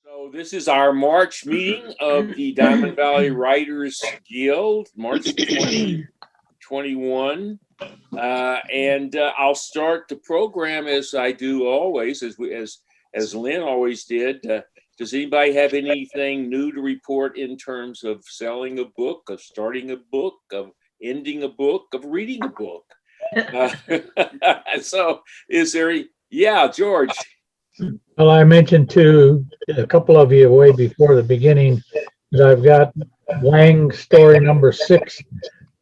So this is our March meeting of the Diamond Valley Writers Guild, March 2021. And I'll start the program as I do always, as Lynn always did. Does anybody have anything new to report in terms of selling a book, of starting a book, of ending a book, of reading a book? So is there, yeah, George? Well, I mentioned to a couple of you way before the beginning that I've got Wang story number 6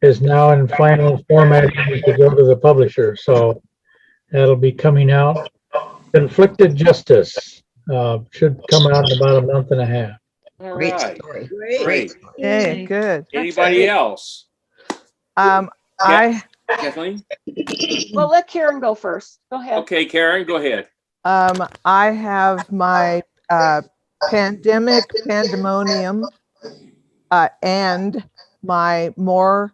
is now in final formatting to go to the publisher. So that'll be coming out. Conflicted Justice should come out in about a month and a half. All Great right. story. Great. Hey, good. Anybody else? Kathleen? Well, let Karen go first. Go ahead. Okay, Karen, go ahead. I have my Pandemonium and my More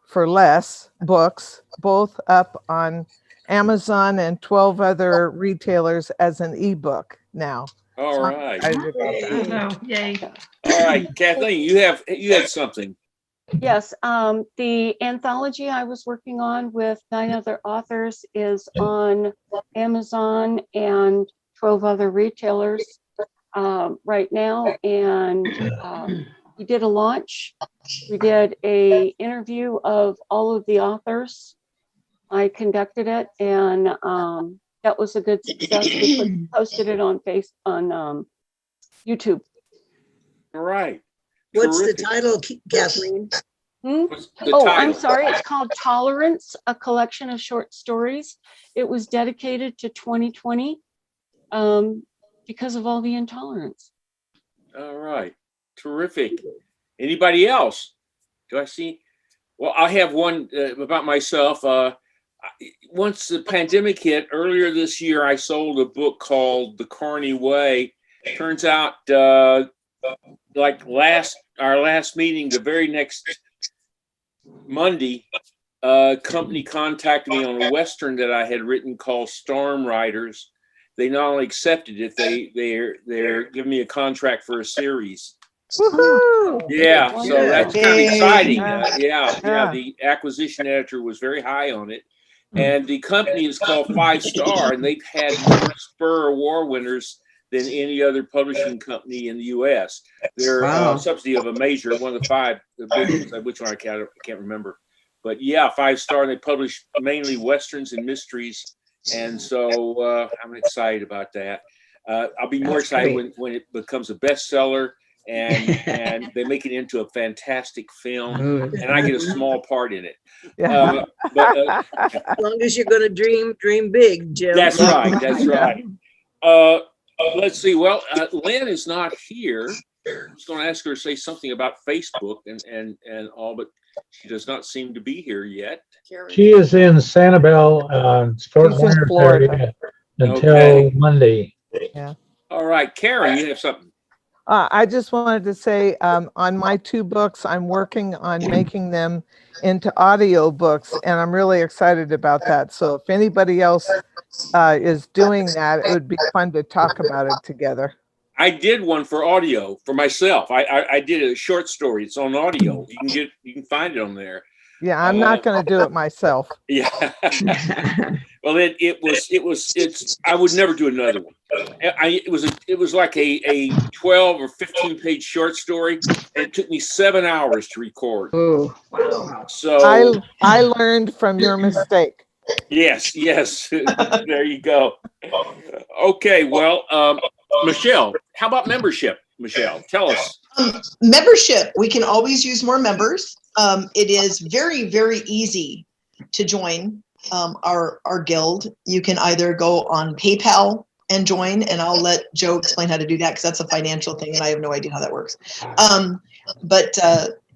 for Less books, both up on Amazon and 12 other retailers as an ebook now. All right. Yay. All right, Kathleen, you had something. Yes, the anthology I was working on with 9 other authors is on Amazon and 12 other retailers right now. And we did a launch. We did a interview of all of the authors. I conducted it, and that was a good success. We posted it on YouTube. All right. What's Terrific. the title, Kathleen? What's the Oh, title? I'm sorry. It's called Tolerance, a collection of short stories. It was dedicated to 2020 because of all the intolerance. All right. Terrific. Anybody else? Do I see? Well, I have one about myself. Once the pandemic hit earlier this year, I sold a book called The Carney Way. Turns out, like our last meeting, the very next Monday, a company contacted me on a Western that I had written called Storm Riders. They not only accepted it, they're giving me a contract for a series. Woohoo! Yeah, so that's kind of exciting. Yeah. Yeah. The acquisition editor was very high on it. And the company is called 5 Star, and they've had more Spur Award winners than any other publishing company in the U.S. They're a subsidy of a major, one of the 5, the big ones, which one I can't remember. But yeah, 5 Star, and they publish mainly Westerns and mysteries. And so I'm excited about that. I'll be more excited when it becomes a bestseller and they make it into a fantastic film, and I get a small part in it. Yeah. As long as you're going to dream big, Jim. That's right. That's right. Let's see. Well, Lynn is not here. I was going to ask her to say something about Facebook and all, but she does not seem to be here yet. She is in Sanibel, Fort She's in Myers Florida. area until Okay. Monday. All right, Karen, you have something. I just wanted to say on my 2 books, I'm working on making them into audio books, and I'm really excited about that. So if anybody else is doing that, it would be fun to talk about it together. I did one for audio for myself. I did a short story. It's on audio. You can find it on there. Yeah, I'm not going to do it myself. Yeah. Well, it's. I would never do another one. It was like a 12 or 15 page short story, and it took me 7 hours to record. Oh, wow. So I learned from your mistake. yes. There you go. Okay, well, Michelle, how about membership? Michelle, tell us. Membership, we can always use more members. It is very, very easy to join our guild. You can either go on PayPal and join, and I'll let Joe explain how to do that because that's a financial thing and I have no idea how that works. But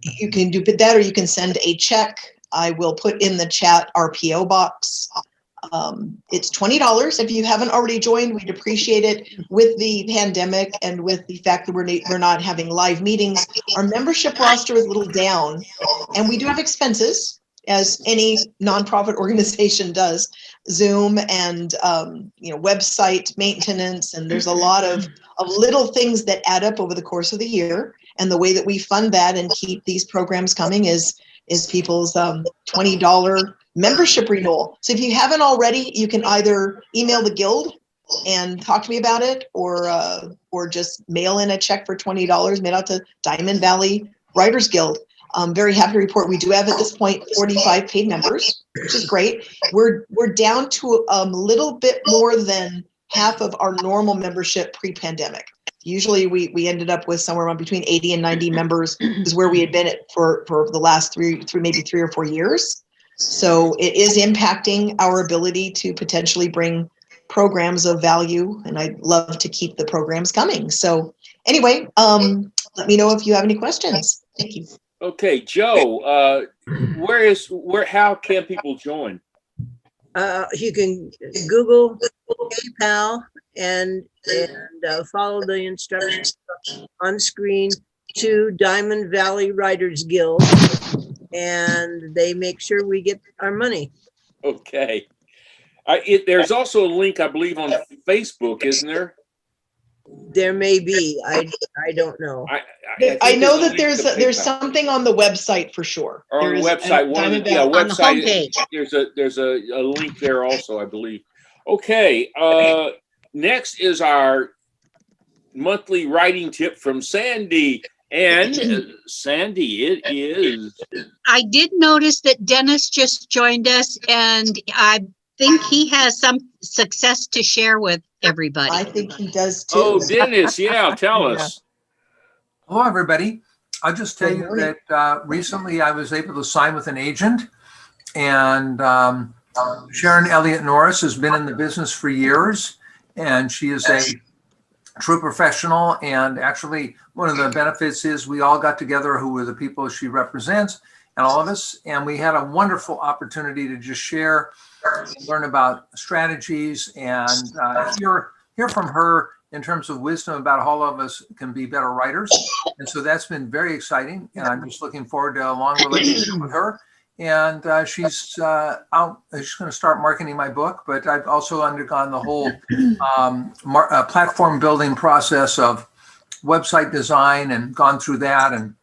you can do that, or you can send a check. I will put in the chat our PO box. It's $20 if you haven't already joined. We'd appreciate it. With the pandemic and with the fact that we're not having live meetings, our membership roster is a little down, and we do have expenses. as any nonprofit organization does, Zoom and website maintenance, and there's a lot of little things that add up over the course of the year. And the way that we fund that and keep these programs coming is people's $20 membership renewal. So if you haven't already, you can either email the Guild and talk to me about it, or just mail in a check for $20 made out to Diamond Valley Writers Guild. I'm very happy to report we do have at this point 45 paid members, which is great. We're down to a little bit more than half of our normal membership pre-pandemic. Usually we ended up with somewhere around between 80 and 90 members is where we had been at for the last maybe 3 or 4 years. So it is impacting our ability to potentially bring programs of value, and I'd love to keep the programs coming. So anyway, let me know if you have any questions. Thank you. Okay, Joe, how can people join? You can Google PayPal and follow the instructions on screen to Diamond Valley Writers Guild, and they make sure we get our money. Okay. There's also a link, I believe, on Facebook, isn't there? There may be. I don't know. I know that there's something on the website for sure. Or on the website, on the homepage. There's a link there also, I believe. Okay, next is our monthly writing tip from Sandy. And Sandy, it is. I did notice that Dennis just joined us, and I think he has some success to share with everybody. I think he does too. Oh, Dennis, yeah, tell us. Hello, everybody. I'll just tell you that recently I was able to sign with an agent, and Sharon Elliott Norris has been in the business for years, and she is a true professional. And actually, one of the benefits is we all got together who were the people she represents, and all of us, and we had a wonderful opportunity to just share, learn about strategies, and hear from her in terms of wisdom about how all of us can be better writers. And so that's been very exciting, and I'm just looking forward to a long relationship with her. And she's going to start marketing my book, but I've also undergone the whole platform building process of website design and gone through that, and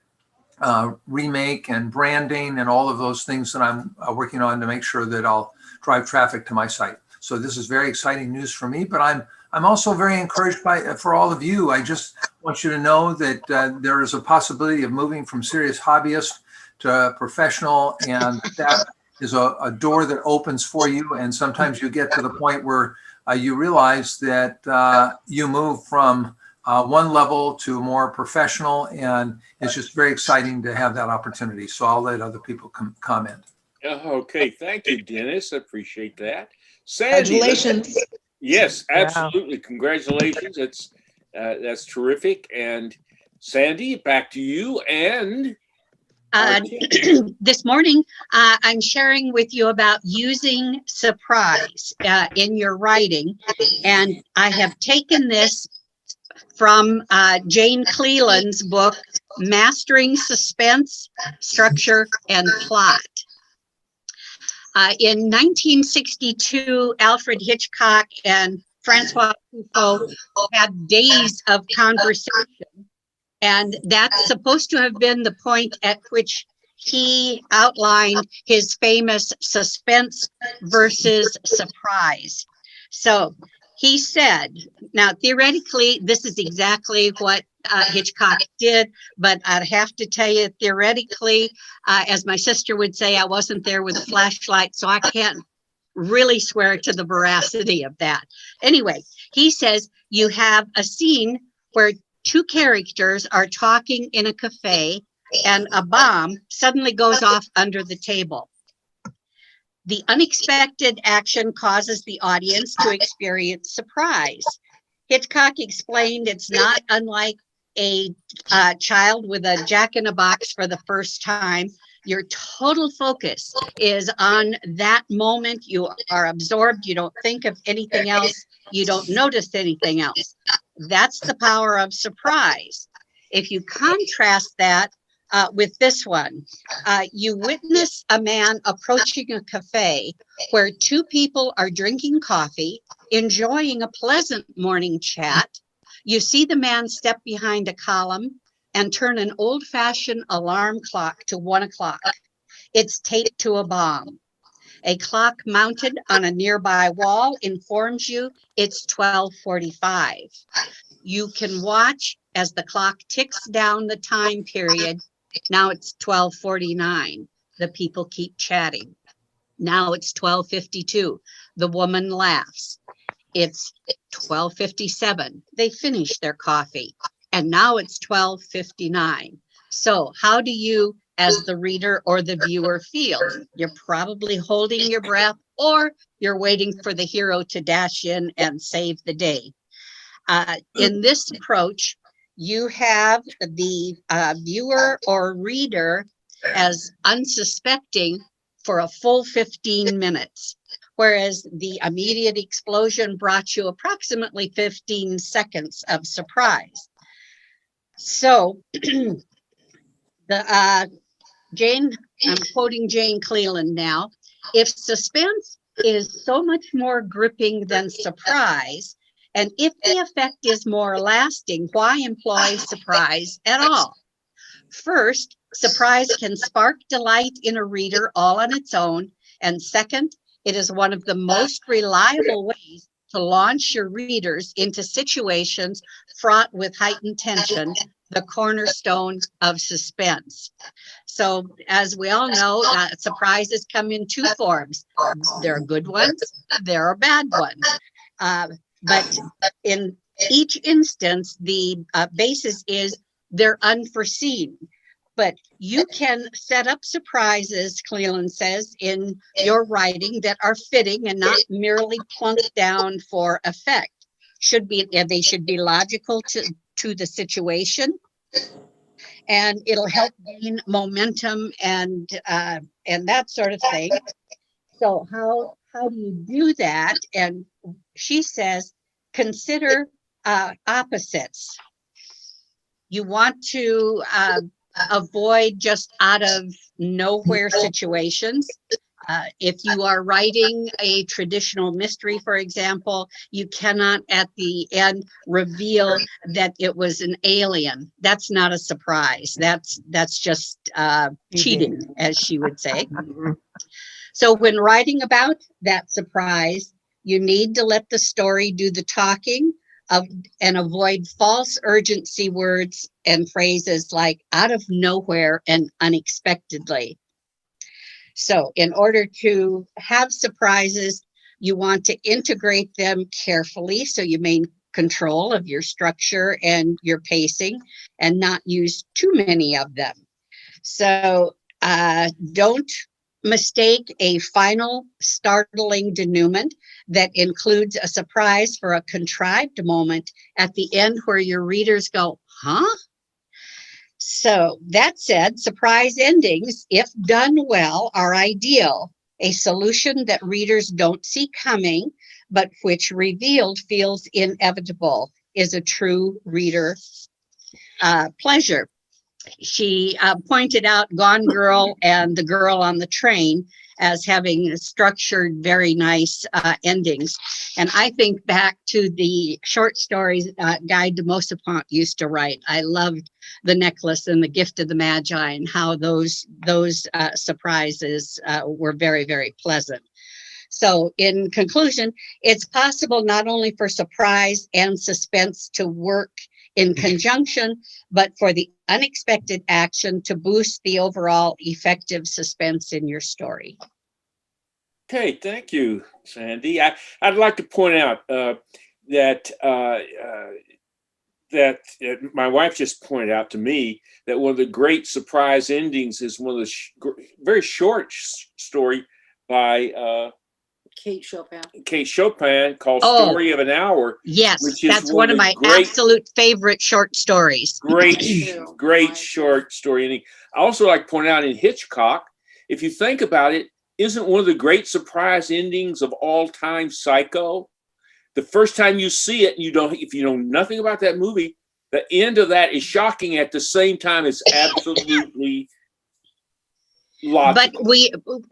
remake and branding and all of those things that I'm working on to make sure that I'll drive traffic to my site. So this is very exciting news for me, but I'm also very encouraged for all of you. I just want you to know that there is a possibility of moving from serious hobbyist to professional, and that is a door that opens for you. And sometimes you get to the point where you realize that you move from one level to more professional, and it's just very exciting to have that opportunity. So I'll let other people comment. Okay, thank you, Dennis. I appreciate that. Sandy, Congratulations. Yes, absolutely. Congratulations. That's terrific. And Sandy, back to you. And this morning, I'm sharing with you about using surprise in your writing. And I have taken this from Jane Cleland's book, Mastering Suspense, Structure, and Plot. In 1962, Alfred Hitchcock and Francois Truffaut had days of conversation, and that's supposed to have been the point at which he outlined his famous suspense versus surprise. So he said, now theoretically, this is exactly what Hitchcock did, but I'd have to tell you theoretically, as my sister would say, I wasn't there with a flashlight, so I can't really swear to the veracity of that. Anyway, he says you have a scene where two characters are talking in a cafe and a bomb suddenly goes off under the table. The unexpected action causes the audience to experience surprise. Hitchcock explained it's not unlike a child with a jack-in-a-box for the first time. Your total focus is on that moment. You are absorbed. You don't think of anything else. You don't notice anything else. That's the power of surprise. If you contrast that with this one. You witness a man approaching a cafe where two people are drinking coffee, enjoying a pleasant morning chat. You see the man step behind a column and turn an old-fashioned alarm clock to 1 o'clock. It's taped to a bomb. A clock mounted on a nearby wall informs you it's 12:45. You can watch as the clock ticks down the time period. Now it's 12:49. The people keep chatting. Now it's 12:52. The woman laughs. It's 12:57. They finish their coffee. And now it's 12:59. So how do you, as the reader or the viewer, feel? You're probably holding your breath, or you're waiting for the hero to dash in and save the day. In this approach, you have the viewer or reader as unsuspecting for a full 15 minutes, whereas the immediate explosion brought you approximately 15 seconds of surprise. So Jane, I'm quoting Jane Cleland now, if suspense is so much more gripping than surprise, and if the effect is more lasting, why employ surprise at all? First, surprise can spark delight in a reader all on its own. And second, it is one of the most reliable ways to launch your readers into situations fraught with heightened tension, the cornerstone of suspense. So as we all know, surprises come in two forms. There are good ones, there are bad ones. But in each instance, the basis is they're unforeseen. But you can set up surprises, Cleland says, in your writing that are fitting and not merely plunked down for effect. They should be logical to the situation, and it'll help gain momentum and that sort of thing. So how do you do that? And she says, consider opposites. You want to avoid just out of nowhere situations. If you are writing a traditional mystery, for example, you cannot at the end reveal that it was an alien. That's not a surprise. That's just cheating, as she would say. So when writing about that surprise, you need to let the story do the talking and avoid false urgency words and phrases like out of nowhere and unexpectedly. So in order to have surprises, you want to integrate them carefully so you maintain control of your structure and your pacing and not use too many of them. So don't mistake a final startling denouement that includes a surprise for a contrived moment at the end where your readers go, huh? So that said, surprise endings, if done well, are ideal. A solution that readers don't see coming, but which revealed feels inevitable, is a true reader pleasure. She pointed out Gone Girl and The Girl on the Train as having structured very nice endings. And I think back to the short stories Guy de Maupassant used to write. I loved The Necklace and The Gift of the Magi and how those surprises were very, very pleasant. So in conclusion, it's possible not only for surprise and suspense to work in conjunction, but for the unexpected action to boost the overall effective suspense in your story. Okay, thank you, Sandy. I'd like to point out that my wife just pointed out to me that one of the great surprise endings is one of the very short story by Kate Chopin called Story of an Hour. Yes, which is that's one of my absolute favorite short stories. Great short story ending. I also like to point out in Hitchcock, if you think about it, isn't one of the great surprise endings of all time Psycho? The first time you see it, and if you know nothing about that movie, the end of that is shocking at the same time. It's absolutely logical. But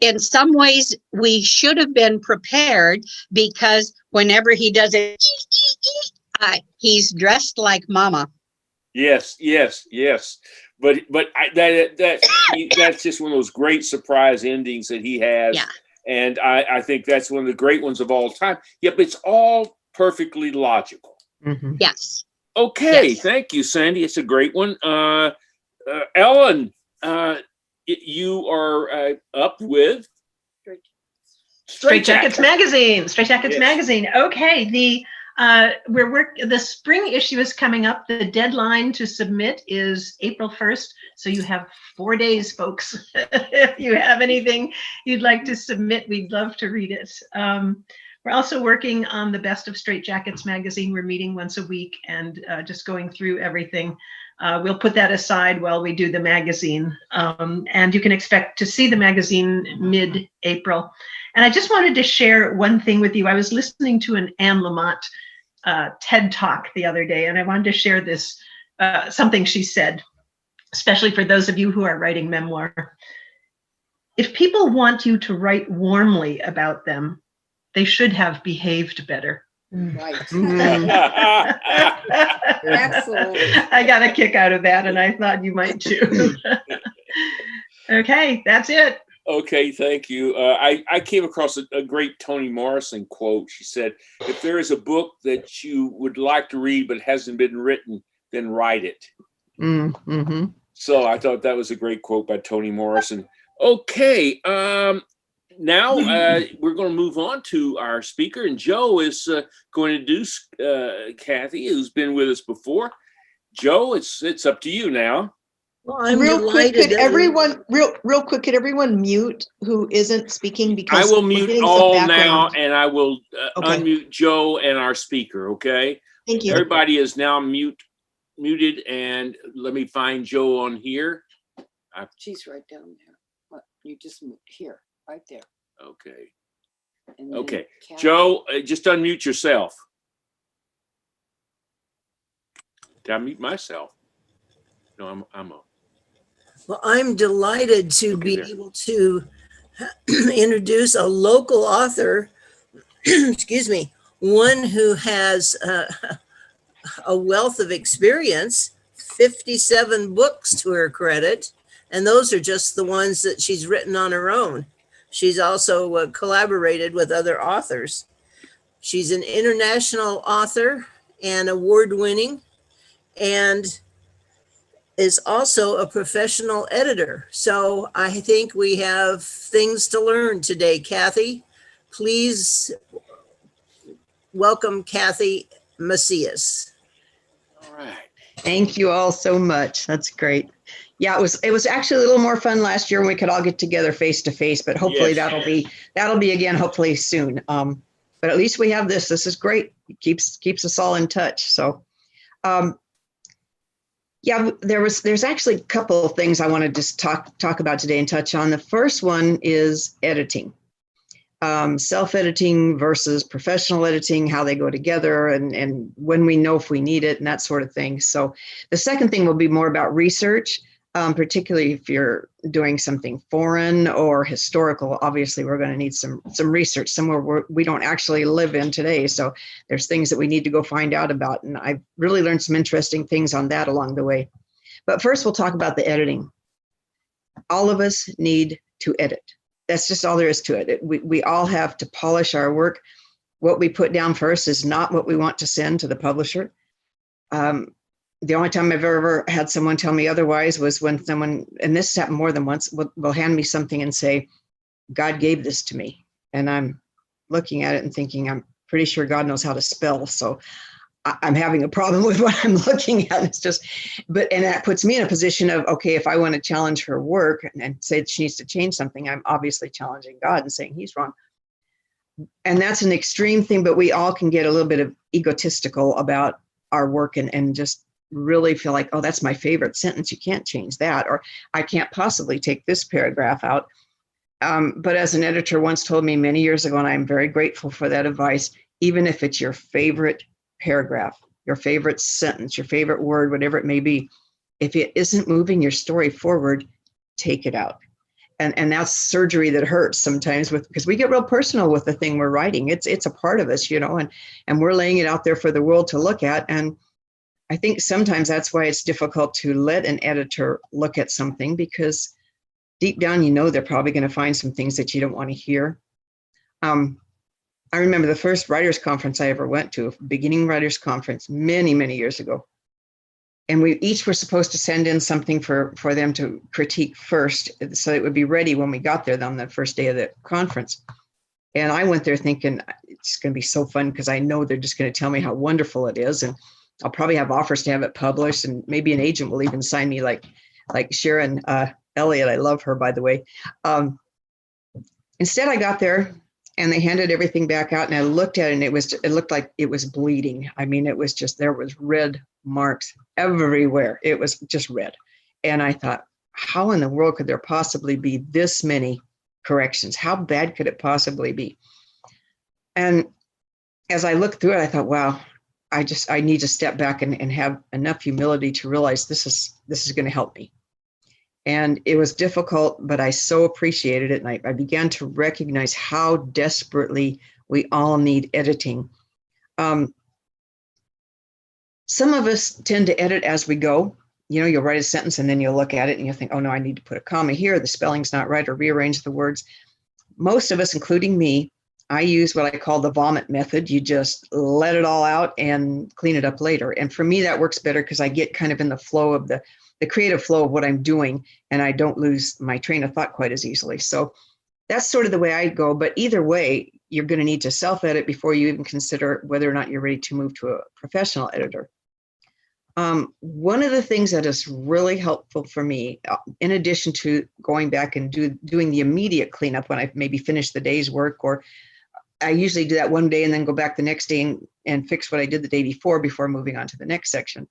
in some ways, we should have been prepared because whenever he does it, he's dressed like mama. Yes. But that's just one of those great surprise endings that he has. Yeah. And I think that's one of the great ones of all time. Yep, it's all perfectly logical. Mhm. Yes. Okay, Yes. thank you, Sandy. It's a great one. Ellen, you are up with Straight Jackets Magazine. Straight Jackets Yes. Magazine. Okay, the spring issue is coming up. The deadline to submit is April 1st. So you have 4 days, folks. If you have anything you'd like to submit, we'd love to read it. We're also working on the Best of Straight Jackets Magazine. We're meeting once a week and just going through everything. We'll put that aside while we do the magazine. And you can expect to see the magazine mid-April. And I just wanted to share one thing with you. I was listening to an Anne Lamott TED Talk the other day, and I wanted to share this, something she said, especially for those of you who are writing memoir. If people want you to write warmly about them, they should have behaved better. Right. Excellent. I got a kick out of that, and I thought you might too. Okay, that's it. Okay, thank you. I came across a great Toni Morrison quote. She said, if there is a book that you would like to read but hasn't been written, then write it. Mm-hmm. So I thought that was a great quote by Toni Morrison. Okay, now we're going to move on to our speaker, and Joe is going to introduce Kathi, who's been with us before. Joe, it's up to you now. Well, I'm Real quick, delighted could that everyone could everyone mute who isn't speaking, because I will we're mute getting some all now, background. and I will Okay. unmute Joe and our speaker. Okay, Thank you. everybody is now muted, and let me find Joe on here. She's right down there. What? You just moved here, right there. Okay. And then Okay, Kathi- Joe, just unmute yourself. Did I mute myself? No, I'm on. Well, I'm delighted to Okay, be there. able to introduce a local author, excuse me, one who has a wealth of experience, 57 books to her credit, and those are just the ones that she's written on her own. She's also collaborated with other authors. She's an international author and award-winning, and is also a professional editor. So I think we have things to learn today. Kathi, please welcome Kathi Macias. All right. Thank you all so much. That's great. Yeah, it was actually a little more fun last year when we could all get together face to face, but hopefully Yes. that'll be again, hopefully soon. But at least we have this. This is great. It keeps us all in touch. So yeah, there's actually a couple of things I want to just talk about today and touch on. The first one is editing. Self-editing versus professional editing, how they go together, and when we know if we need it and that sort of thing. So the second thing will be more about research, particularly if you're doing something foreign or historical. Obviously, we're going to need some research somewhere we don't actually live in today. So there's things that we need to go find out about. And I've really learned some interesting things on that along the way. But first, we'll talk about the editing. All of us need to edit. That's just all there is to it. We all have to polish our work. What we put down first is not what we want to send to the publisher. The only time I've ever had someone tell me otherwise was when someone, and this happened more than once, will hand me something and say, God gave this to me. And I'm looking at it and thinking, I'm pretty sure God knows how to spell. So I'm having a problem with what I'm looking at. It's just, and that puts me in a position of, okay, if I want to challenge her work and say that she needs to change something, I'm obviously challenging God and saying he's wrong. And that's an extreme thing, but we all can get a little bit of egotistical about our work and just really feel like, oh, that's my favorite sentence. You can't change that. Or I can't possibly take this paragraph out. But as an editor once told me many years ago, and I'm very grateful for that advice, even if it's your favorite paragraph, your favorite sentence, your favorite word, whatever it may be. If it isn't moving your story forward, take it out. And that's surgery that hurts sometimes because we get real personal with the thing we're writing. It's a part of us, and we're laying it out there for the world to look at. And I think sometimes that's why it's difficult to let an editor look at something, because deep down, they're probably going to find some things that you don't want to hear. I remember the first writers conference I ever went to, beginning writers conference, many, many years ago. And we each were supposed to send in something for them to critique first, so it would be ready when we got there on the first day of the conference. And I went there thinking it's going to be so fun because I know they're just going to tell me how wonderful it is. And I'll probably have offers to have it published, and maybe an agent will even sign me like Sharon Elliott. I love her, by the way. Instead, I got there and they handed everything back out, and I looked at it, and it looked like it was bleeding. I mean, it was just, there was red marks everywhere. It was just red. And I thought, how in the world could there possibly be this many corrections? How bad could it possibly be? And as I looked through it, I thought, wow, I need to step back and have enough humility to realize this is going to help me. And it was difficult, but I so appreciated it. And I began to recognize how desperately we all need editing. Some of us tend to edit as we go. You'll write a sentence and then you'll look at it and you'll think, oh no, I need to put a comma here. The spelling's not right, or rearrange the words. Most of us, including me, I use what I call the vomit method. You just let it all out and clean it up later. And for me, that works better because I get kind of in the flow of the creative flow of what I'm doing, and I don't lose my train of thought quite as easily. So that's sort of the way I go. But either way, you're going to need to self-edit before you even consider whether or not you're ready to move to a professional editor. One of the things that is really helpful for me, in addition to going back and doing the immediate cleanup when I've maybe finished the day's work, or I usually do that one day and then go back the next day and fix what I did the day before moving on to the next section.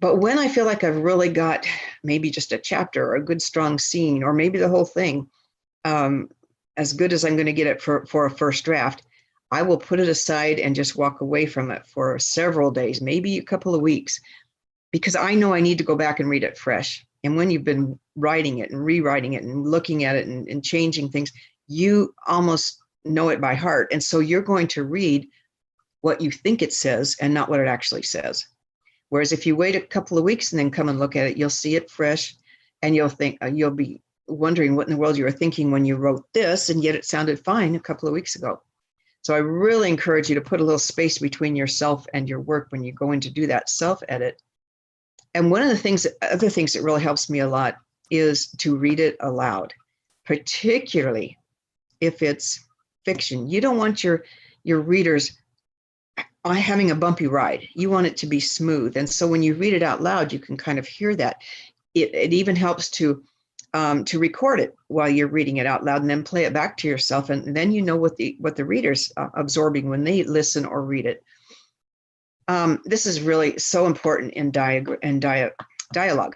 But when I feel like I've really got maybe just a chapter or a good strong scene, or maybe the whole thing, as good as I'm going to get it for a first draft, I will put it aside and just walk away from it for several days, maybe a couple of weeks, because I know I need to go back and read it fresh. And when you've been writing it and rewriting it and looking at it and changing things, you almost know it by heart. And so you're going to read what you think it says and not what it actually says. Whereas if you wait a couple of weeks and then come and look at it, you'll see it fresh, and you'll be wondering what in the world you were thinking when you wrote this, and yet it sounded fine a couple of weeks ago. So I really encourage you to put a little space between yourself and your work when you go in to do that self-edit. And one of the other things that really helps me a lot is to read it aloud, particularly if it's fiction. You don't want your readers having a bumpy ride. You want it to be smooth. And so when you read it out loud, you can kind of hear that. It even helps to record it while you're reading it out loud, and then play it back to yourself. And then you know what the reader's absorbing when they listen or read it. This is really so important in dialogue.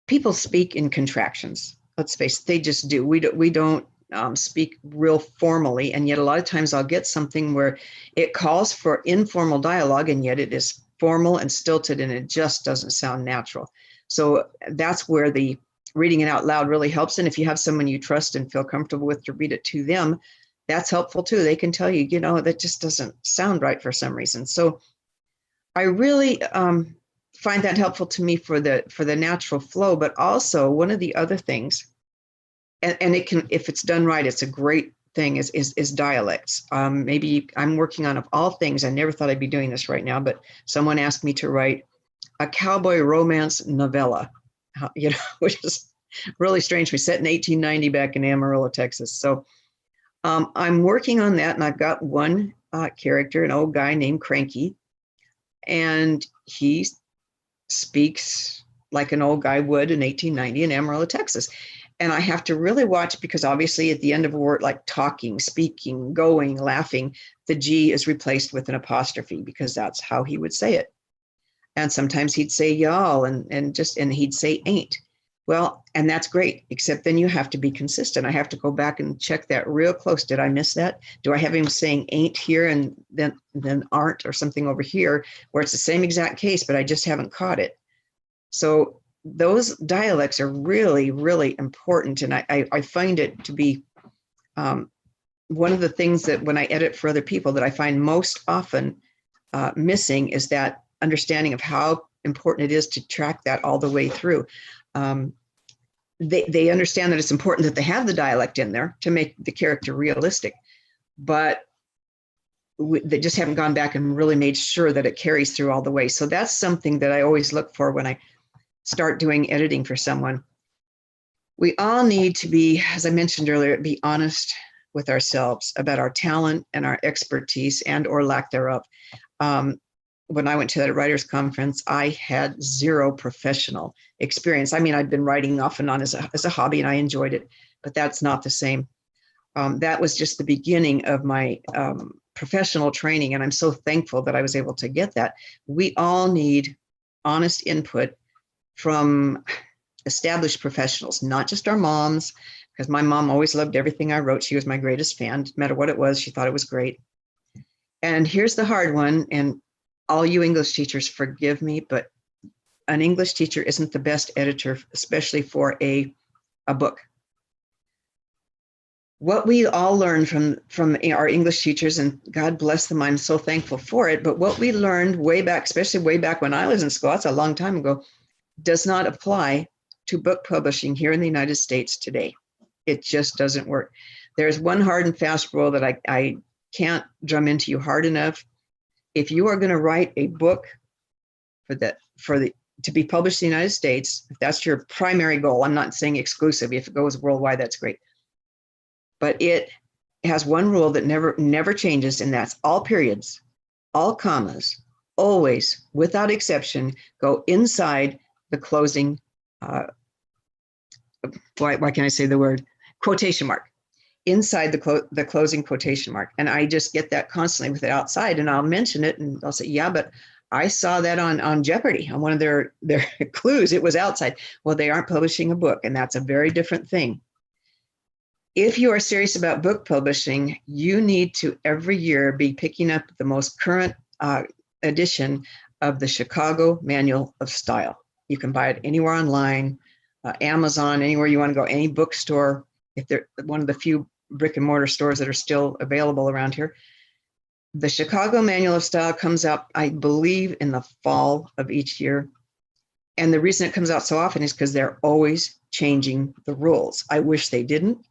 People speak in contractions. Let's face it, they just do. We don't speak real formally, and yet a lot of times I'll get something where it calls for informal dialogue, and yet it is formal and stilted, and it just doesn't sound natural. So that's where the reading it out loud really helps. And if you have someone you trust and feel comfortable with to read it to them, that's helpful too. They can tell you, that just doesn't sound right for some reason. So I really find that helpful to me for the natural flow. But also one of the other things, and it can, if it's done right, it's a great thing, is dialects. Maybe I'm working on, of all things, I never thought I'd be doing this right now, but someone asked me to write a cowboy romance novella, which is really strange. We set in 1890 back in Amarillo, Texas. So I'm working on that, and I've got one character, an old guy named Cranky, and he speaks like an old guy would in 1890 in Amarillo, Texas. And I have to really watch, because obviously at the end of a word like talking, speaking, going, laughing, the G is replaced with an apostrophe, because that's how he would say it. And sometimes he'd say y'all and he'd say ain't. Well, and that's great, except then you have to be consistent. I have to go back and check that real close. Did I miss that? Do I have him saying ain't here and then aren't or something over here where it's the same exact case, but I just haven't caught it? So those dialects are really, really important. And I find it to be one of the things that when I edit for other people that I find most often missing is that understanding of how important it is to track that all the way through. They understand that it's important that they have the dialect in there to make the character realistic, but they just haven't gone back and really made sure that it carries through all the way. So that's something that I always look for when I start doing editing for someone. We all need to be, as I mentioned earlier, be honest with ourselves about our talent and our expertise and or lack thereof. When I went to that writers conference, I had zero professional experience. I mean, I'd been writing off and on as a hobby and I enjoyed it, but that's not the same. That was just the beginning of my professional training. And I'm so thankful that I was able to get that. We all need honest input from established professionals, not just our moms, because my mom always loved everything I wrote. She was my greatest fan. No matter what it was, she thought it was great. And here's the hard one, and all you English teachers, forgive me, but an English teacher isn't the best editor, especially for a book. What we all learned from our English teachers, and God bless them, I'm so thankful for it, but what we learned way back, especially way back when I was in school, that's a long time ago, does not apply to book publishing here in the United States today. It just doesn't work. There's one hard and fast rule that I can't drum into you hard enough. If you are going to write a book to be published in the United States, if that's your primary goal, I'm not saying exclusive. If it goes worldwide, that's great. But it has one rule that never changes, and that's all periods, all commas, always, without exception, go inside the closing, why can I say the word? Quotation mark. Inside the closing quotation mark. And I just get that constantly with it outside, and I'll mention it and I'll say, yeah, but I saw that on Jeopardy, on one of their clues, it was outside. Well, they aren't publishing a book, and that's a very different thing. If you are serious about book publishing, you need to every year be picking up the most current edition of the Chicago Manual of Style. You can buy it anywhere online, Amazon, anywhere you want to go, any bookstore. If they're one of the few brick and mortar stores that are still available around here. The Chicago Manual of Style comes out, I believe, in the fall of each year. And the reason it comes out so often is because they're always changing the rules. I wish they didn't.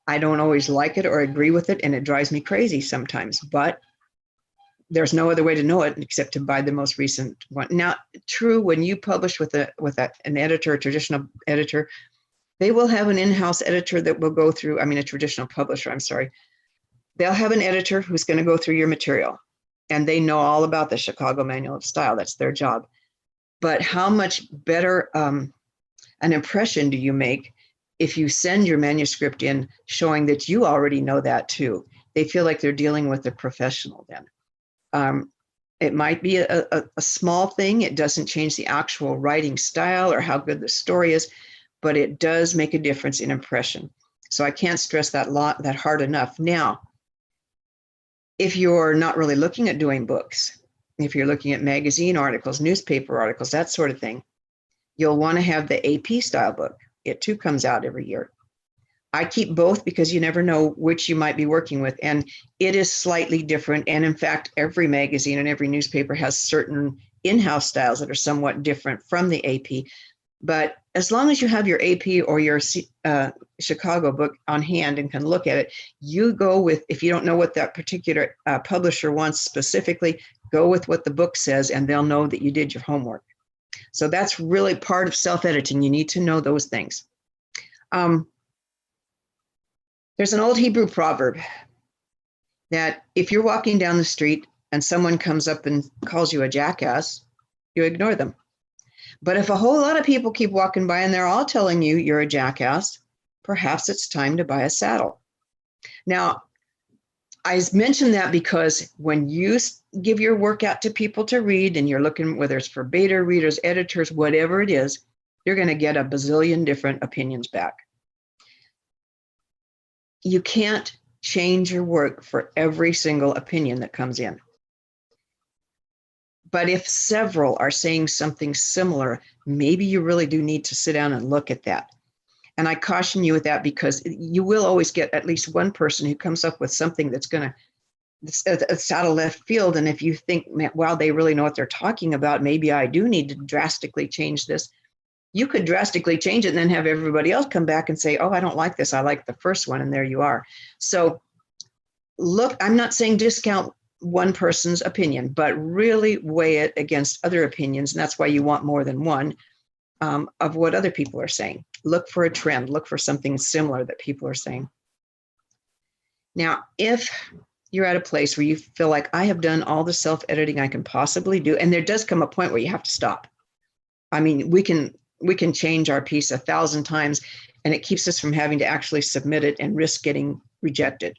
I don't always like it or agree with it, and it drives me crazy sometimes, but there's no other way to know it except to buy the most recent one. Now, true, when you publish with an editor, a traditional editor, they will have an in-house editor that will go through, a traditional publisher, I'm sorry. They'll have an editor who's going to go through your material, and they know all about the Chicago Manual of Style. That's their job. But how much better an impression do you make if you send your manuscript in showing that you already know that too? They feel like they're dealing with a professional then. It might be a small thing. It doesn't change the actual writing style or how good the story is, but it does make a difference in impression. So I can't stress that hard enough. Now, if you're not really looking at doing books, if you're looking at magazine articles, newspaper articles, that sort of thing, you'll want to have the AP style book. It too comes out every year. I keep both because you never know which you might be working with, and it is slightly different. And in fact, every magazine and every newspaper has certain in-house styles that are somewhat different from the AP. But as long as you have your AP or your Chicago book on hand and can look at it, you go with, if you don't know what that particular publisher wants specifically, go with what the book says, and they'll know that you did your homework. So that's really part of self-editing. You need to know those things. There's an old Hebrew proverb that if you're walking down the street and someone comes up and calls you a jackass, you ignore them. But if a whole lot of people keep walking by and they're all telling you you're a jackass, perhaps it's time to buy a saddle. Now, I mentioned that because when you give your work out to people to read and you're looking, whether it's for beta readers, editors, whatever it is, you're going to get a bazillion different opinions back. You can't change your work for every single opinion that comes in. But if several are saying something similar, maybe you really do need to sit down and look at that. And I caution you with that because you will always get at least one person who comes up with something that's going to, it's out of left field. And if you think, wow, they really know what they're talking about, maybe I do need to drastically change this. You could drastically change it and then have everybody else come back and say, oh, I don't like this. I like the first one. And there you are. So look, I'm not saying discount one person's opinion, but really weigh it against other opinions. And that's why you want more than one of what other people are saying. Look for a trend, look for something similar that people are saying. Now, if you're at a place where you feel like I have done all the self-editing I can possibly do, and there does come a point where you have to stop. I mean, we can change our piece 1,000 times and it keeps us from having to actually submit it and risk getting rejected.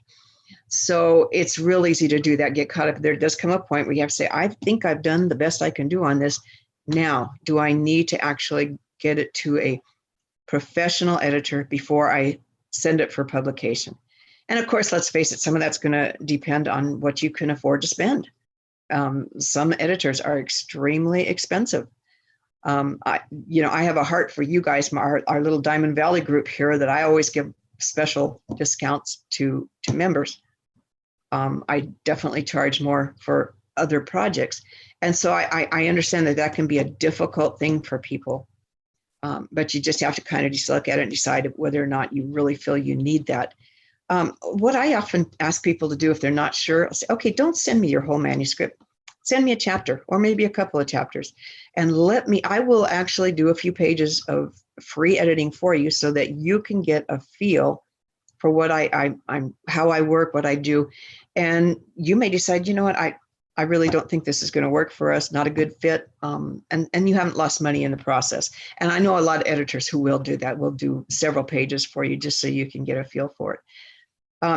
So it's real easy to do that, get caught up. There does come a point where you have to say, I think I've done the best I can do on this. Now, do I need to actually get it to a professional editor before I send it for publication? And of course, let's face it, some of that's going to depend on what you can afford to spend. Some editors are extremely expensive. I have a heart for you guys, our little Diamond Valley group here, that I always give special discounts to members. I definitely charge more for other projects. And so I understand that can be a difficult thing for people, but you just have to kind of just look at it and decide whether or not you really feel you need that. What I often ask people to do if they're not sure, I'll say, okay, don't send me your whole manuscript. Send me a chapter or maybe a couple of chapters and I will actually do a few pages of free editing for you so that you can get a feel for what I'm how I work, what I do. And you may decide, you know what, I really don't think this is going to work for us, not a good fit. And you haven't lost money in the process. And I know a lot of editors who will do that, will do several pages for you just so you can get a feel for it.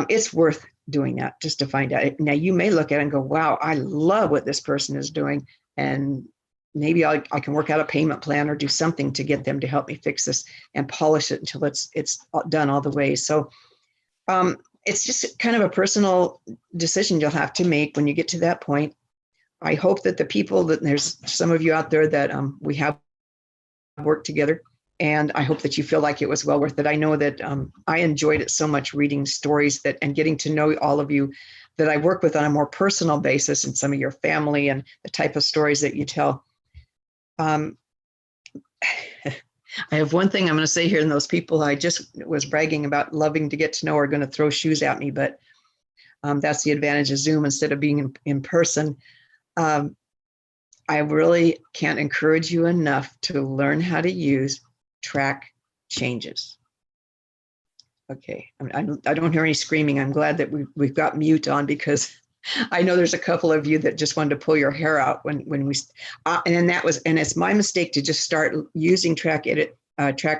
It's worth doing that just to find out. Now, you may look at it and go, wow, I love what this person is doing. And maybe I can work out a payment plan or do something to get them to help me fix this and polish it until it's done all the way. So it's just kind of a personal decision you'll have to make when you get to that point. I hope that the people that there's some of you out there that we have worked together, and I hope that you feel like it was well worth it. I know that I enjoyed it so much reading stories and getting to know all of you that I work with on a more personal basis and some of your family and the type of stories that you tell. I have one thing I'm going to say here, and those people I just was bragging about loving to get to know are going to throw shoes at me, but that's the advantage of Zoom instead of being in person. I really can't encourage you enough to learn how to use track changes. Okay, I don't hear any screaming. I'm glad that we've got mute on because I know there's a couple of you that just wanted to pull your hair out when we, and it's my mistake to just start using track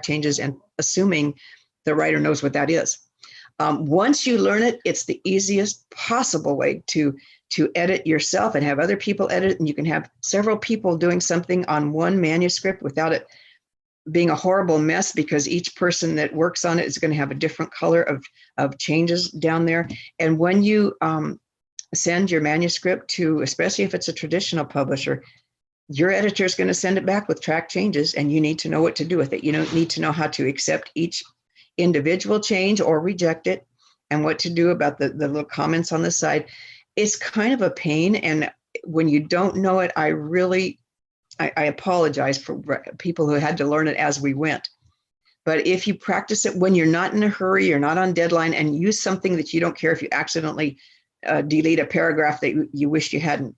changes and assuming the writer knows what that is. Once you learn it, it's the easiest possible way to edit yourself and have other people edit, and you can have several people doing something on one manuscript without it being a horrible mess because each person that works on it is going to have a different color of changes down there. And when you send your manuscript to, especially if it's a traditional publisher, your editor is going to send it back with track changes, and you need to know what to do with it. You don't need to know how to accept each individual change or reject it, and what to do about the little comments on the side. It's kind of a pain, and when you don't know it, I apologize for people who had to learn it as we went. But if you practice it when you're not in a hurry, you're not on deadline, and use something that you don't care if you accidentally delete a paragraph that you wish you hadn't,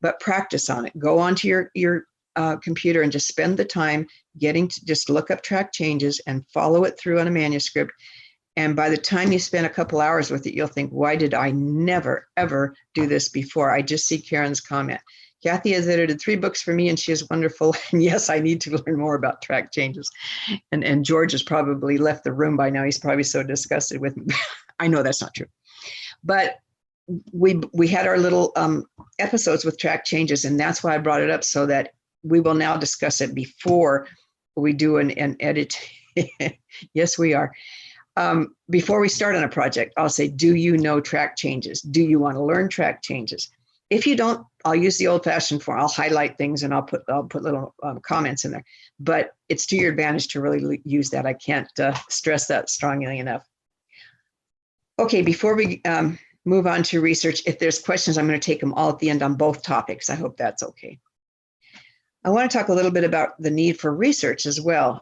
but practice on it. Go onto your computer and just spend the time getting to just look up track changes and follow it through on a manuscript. And by the time you spend a couple hours with it, you'll think, why did I never, ever do this before? I just see Karen's comment. Kathi has edited 3 books for me and she is wonderful. And yes, I need to learn more about track changes. And George has probably left the room by now. He's probably so disgusted with me. I know that's not true. But we had our little episodes with track changes, and that's why I brought it up, so that we will now discuss it before we do an edit. Yes, we are. Before we start on a project, I'll say, do you know track changes? Do you want to learn track changes? If you don't, I'll use the old-fashioned form. I'll highlight things and I'll put little comments in there. But it's to your advantage to really use that. I can't stress that strongly enough. Okay, before we move on to research, if there's questions, I'm going to take them all at the end on both topics. I hope that's okay. I want to talk a little bit about the need for research as well.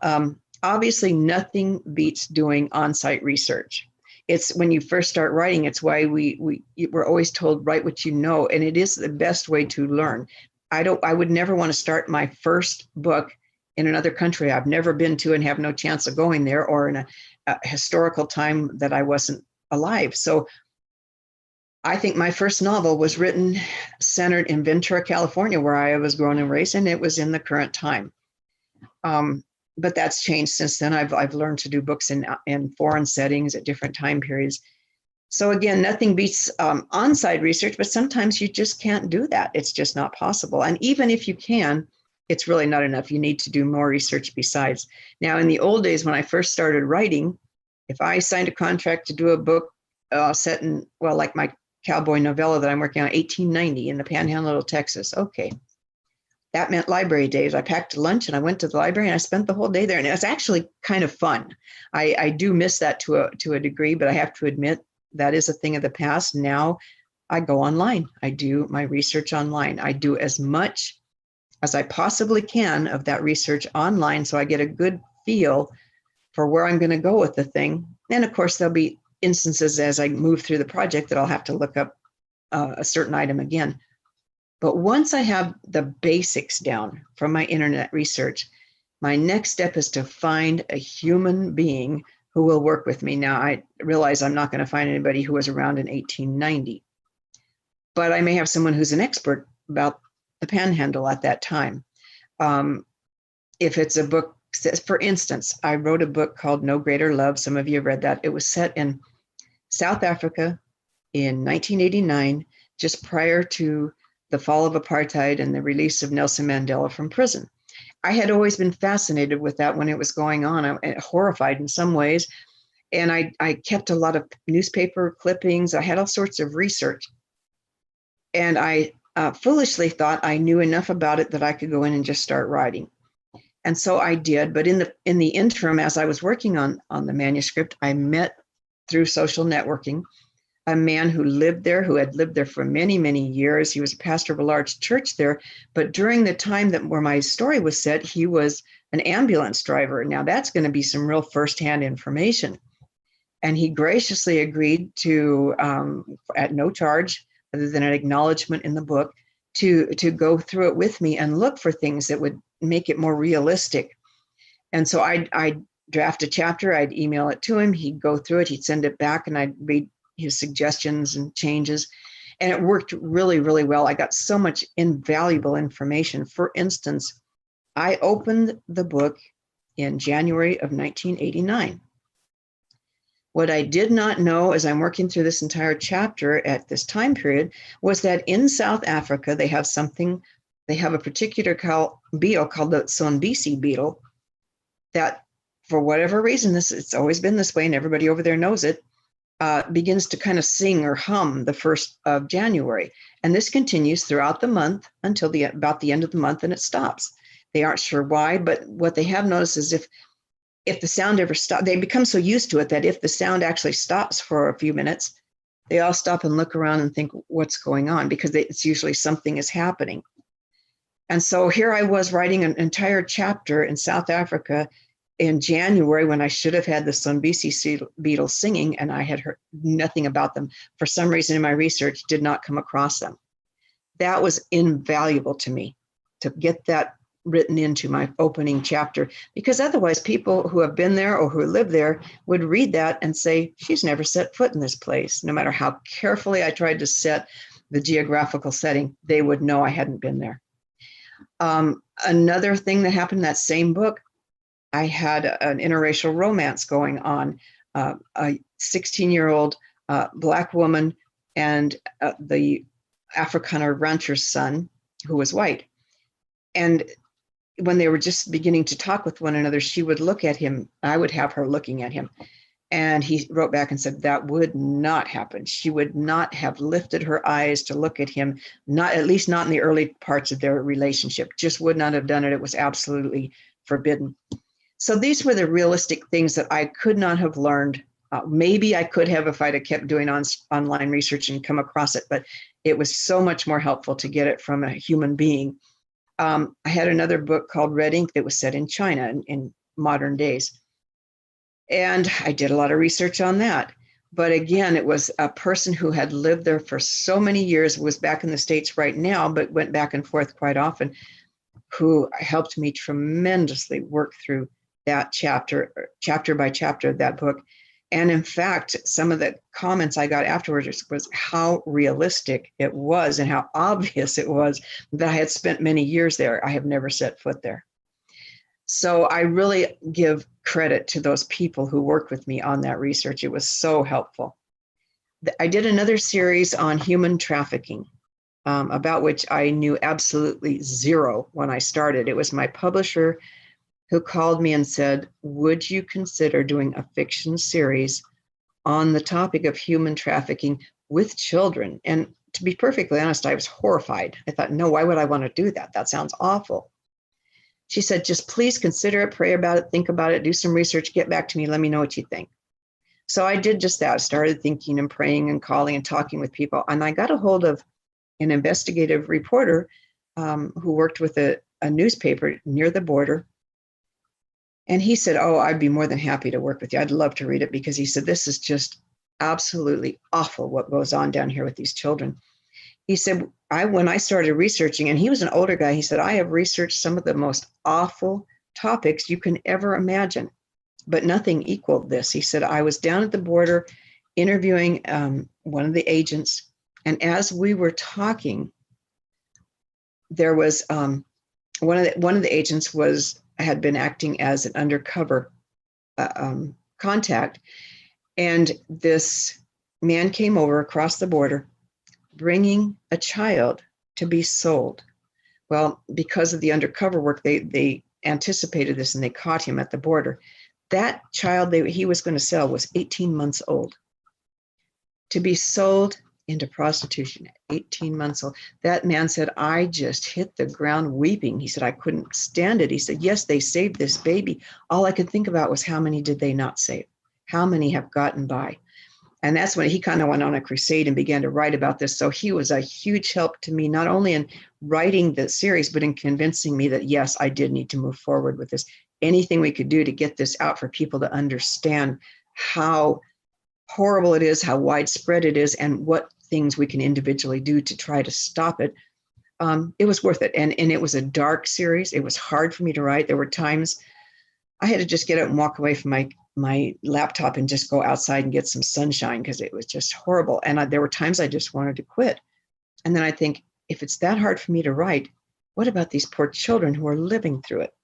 Obviously, nothing beats doing on-site research. It's when you first start writing, it's why we're always told, write what you know, and it is the best way to learn. I would never want to start my first book in another country I've never been to and have no chance of going there, or in a historical time that I wasn't alive. So I think my first novel was written centered in Ventura, California, where I was born and raised, and it was in the current time. But that's changed since then. I've learned to do books in foreign settings at different time periods. So again, nothing beats on-site research, but sometimes you just can't do that. It's just not possible. And even if you can, it's really not enough. You need to do more research besides. Now, in the old days, when I first started writing, if I signed a contract to do a book set in, well, like my cowboy novella that I'm working on, 1890 in the Panhandle of Texas. Okay. That meant library days. I packed a lunch and I went to the library and I spent the whole day there. And it was actually kind of fun. I do miss that to a degree, but I have to admit that is a thing of the past. Now I go online. I do my research online. I do as much as I possibly can of that research online, so I get a good feel for where I'm going to go with the thing. And of course, there'll be instances as I move through the project that I'll have to look up a certain item again. But once I have the basics down from my internet research, my next step is to find a human being who will work with me. Now, I realize I'm not going to find anybody who was around in 1890, but I may have someone who's an expert about the Panhandle at that time. If it's a book, for instance, I wrote a book called No Greater Love. Some of you have read that. It was set in South Africa in 1989, just prior to the fall of apartheid and the release of Nelson Mandela from prison. I had always been fascinated with that when it was going on, horrified in some ways. And I kept a lot of newspaper clippings. I had all sorts of research. And I foolishly thought I knew enough about it that I could go in and just start writing. And so I did. But in the interim, as I was working on the manuscript, I met through social networking a man who lived there, who had lived there for many, many years. He was a pastor of a large church there. But during the time where my story was set, he was an ambulance driver. Now that's going to be some real firsthand information. And he graciously agreed to, at no charge, other than an acknowledgement in the book, to go through it with me and look for things that would make it more realistic. And so I'd draft a chapter, I'd email it to him, he'd go through it, he'd send it back, and I'd read his suggestions and changes. And it worked really, really well. I got so much invaluable information. For instance, I opened the book in January of 1989. What I did not know as I'm working through this entire chapter at this time period was that in South Africa, they have a particular beetle called the Sonbisi beetle that, for whatever reason, it's always been this way and everybody over there knows it, begins to kind of sing or hum the 1st of January. And this continues throughout the month until about the end of the month, and it stops. They aren't sure why, but what they have noticed is if the sound ever stops, they become so used to it that if the sound actually stops for a few minutes, they all stop and look around and think, what's going on? Because it's usually something is happening. And so here I was writing an entire chapter in South Africa in January when I should have had the Sonbisi beetle singing, and I had heard nothing about them. For some reason in my research, did not come across them. That was invaluable to me, to get that written into my opening chapter, because otherwise people who have been there or who live there would read that and say, she's never set foot in this place. No matter how carefully I tried to set the geographical setting, they would know I hadn't been there. Another thing that happened in that same book, I had an interracial romance going on, a 16-year-old Black woman and the Afrikaner rancher's son, who was white. And when they were just beginning to talk with one another, she would look at him. I would have her looking at him. And he wrote back and said that would not happen. She would not have lifted her eyes to look at him, not at least not in the early parts of their relationship, just would not have done it. It was absolutely forbidden. So these were the realistic things that I could not have learned. Maybe I could have if I'd have kept doing online research and come across it, but it was so much more helpful to get it from a human being. I had another book called Red Ink that was set in China in modern days. And I did a lot of research on that. But again, it was a person who had lived there for so many years, was back in the States right now, but went back and forth quite often, who helped me tremendously work through that chapter by chapter of that book. And in fact, some of the comments I got afterwards was how realistic it was and how obvious it was that I had spent many years there. I have never set foot there. So I really give credit to those people who worked with me on that research. It was so helpful. I did another series on human trafficking, about which I knew absolutely zero when I started. It was my publisher who called me and said, would you consider doing a fiction series on the topic of human trafficking with children? And to be perfectly honest, I was horrified. I thought, no, why would I want to do that? That sounds awful. She said, just please consider it, pray about it, think about it, do some research, get back to me, let me know what you think. So I did just that, started thinking and praying and calling and talking with people. And I got a hold of an investigative reporter who worked with a newspaper near the border. And he said, oh, I'd be more than happy to work with you. I'd love to read it, because he said, this is just absolutely awful what goes on down here with these children. He said, when I started researching, and he was an older guy, he said, I have researched some of the most awful topics you can ever imagine, but nothing equaled this. He said, I was down at the border interviewing one of the agents. And as we were talking, there was one of the agents had been acting as an undercover contact. And this man came over across the border, bringing a child to be sold. Well, because of the undercover work, they anticipated this and they caught him at the border. That child he was going to sell was 18 months old. To be sold into prostitution at 18 months old. That man said, I just hit the ground weeping. He said, I couldn't stand it. He said, yes, they saved this baby. All I could think about was how many did they not save? How many have gotten by? And that's when he kind of went on a crusade and began to write about this. So he was a huge help to me, not only in writing the series, but in convincing me that, yes, I did need to move forward with this. Anything we could do to get this out for people to understand how horrible it is, how widespread it is, and what things we can individually do to try to stop it. It was worth it. And it was a dark series. It was hard for me to write. There were times I had to just get up and walk away from my laptop and just go outside and get some sunshine, because it was just horrible. And there were times I just wanted to quit. And then I think, if it's that hard for me to write, what about these poor children who are living through it?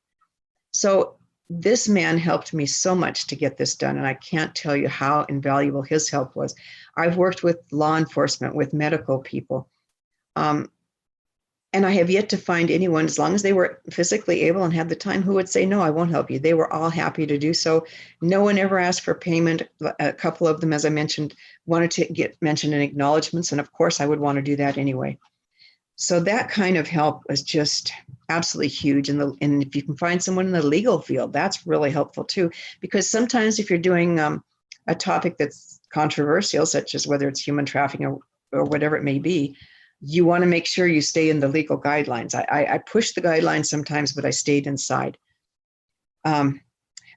So this man helped me so much to get this done. And I can't tell you how invaluable his help was. I've worked with law enforcement, with medical people. And I have yet to find anyone, as long as they were physically able and had the time, who would say, no, I won't help you. They were all happy to do so. No one ever asked for payment. A couple of them, as I mentioned, wanted to get mentioned in acknowledgements. And of course, I would want to do that anyway. So that kind of help was just absolutely huge. And if you can find someone in the legal field, that's really helpful too. Because sometimes if you're doing a topic that's controversial, such as whether it's human trafficking or whatever it may be, you want to make sure you stay in the legal guidelines. I pushed the guidelines sometimes, but I stayed inside. And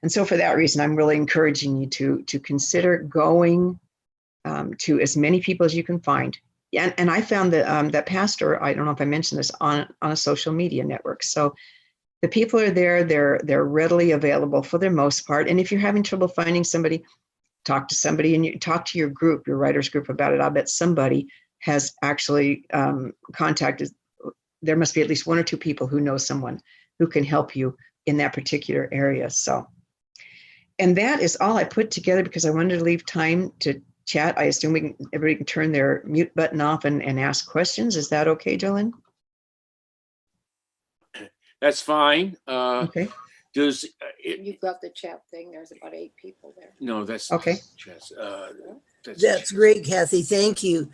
so for that reason, I'm really encouraging you to consider going to as many people as you can find. And I found that that pastor, I don't know if I mentioned this, on a social media network. So the people are there, they're readily available for the most part. And if you're having trouble finding somebody, talk to somebody, and you talk to your group, your writers group, about it. I'll bet somebody has actually contacted. There must be at least one or two people who know someone who can help you in that particular area. So, and that is all I put together because I wanted to leave time to chat. I assume everybody can turn their mute button off and ask questions. Is that okay, Jolene? That's fine. Okay. Does You've got the chat thing. There's about 8 people there. no? That's Okay. That's great, Kathy. Thank you.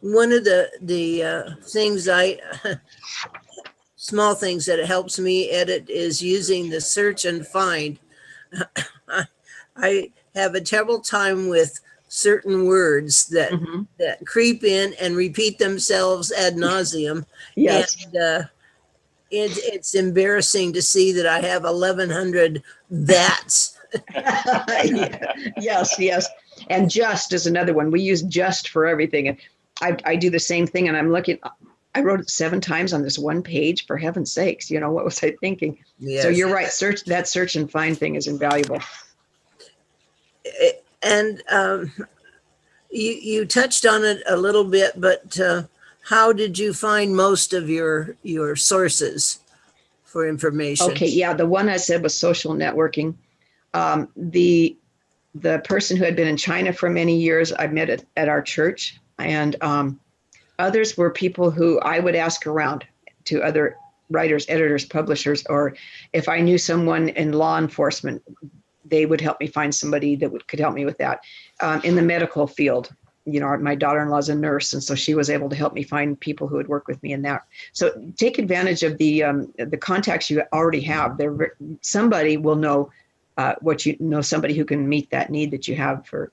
One of the things small things that it helps me edit is using the search and find. I have a terrible time with certain words that Mhm. that creep in and repeat themselves ad nauseum. Yes. And it's embarrassing to see that I have 1,100 that's. Yes, yes. And just is another one. We use just for everything. And I do the same thing. And I'm looking, I wrote it 7 times on this one page, for heaven's sakes. You know, what was I thinking? Yes. So you're right. Search and find thing is invaluable. And you touched on it a little bit, but how did you find most of your sources for information? Okay, yeah, the one I said was social networking. The person who had been in China for many years, I met at our church, and others were people who I would ask around to other writers, editors, publishers, or if I knew someone in law enforcement, they would help me find somebody that could help me with that. In the medical field, you know, my daughter-in-law is a nurse, and so she was able to help me find people who would work with me in that. So take advantage of the contacts you already have. Somebody will know somebody who can meet that need that you have for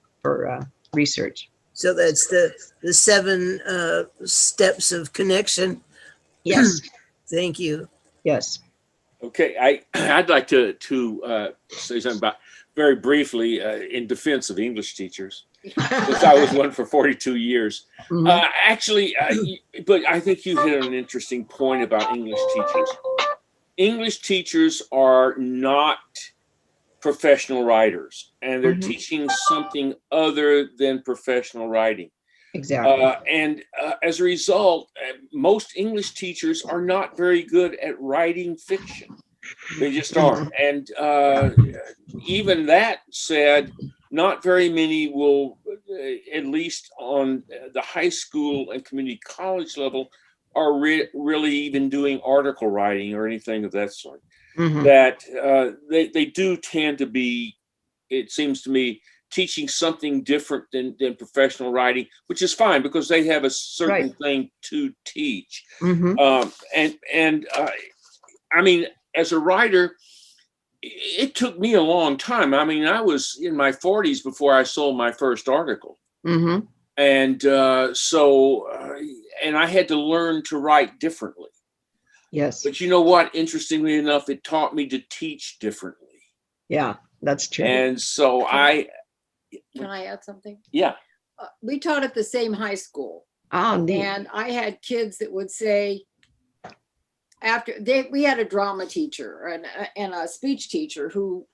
research. So that's the 7 steps of connection. Yes. Thank you. Yes. Okay, I'd like to say something about very briefly in defense of English teachers, since I was one for 42 years. Mhm. Actually, but I think you hit on an interesting point about English teachers. English teachers are not professional writers, and they're teaching something other than professional writing. Exactly. And as a result, most English teachers are not very good at writing fiction. They just aren't. And even that said, not very many will, at least on the high school and community college level, are really even doing article writing or anything of that sort. That they do tend to be, it seems to me, teaching something different than professional writing, which is fine because they have a certain thing to teach. I mean, as a writer, it took me a long time. I mean, I was in my 40s before I sold my first article. And and I had to learn to write differently. Yes. But you know what? Interestingly enough, it taught me to teach differently. Yeah, that's true. And so Can I add something? Yeah. We taught at the same high school. Oh, neat. And I had kids that would say, we had a drama teacher and a speech teacher who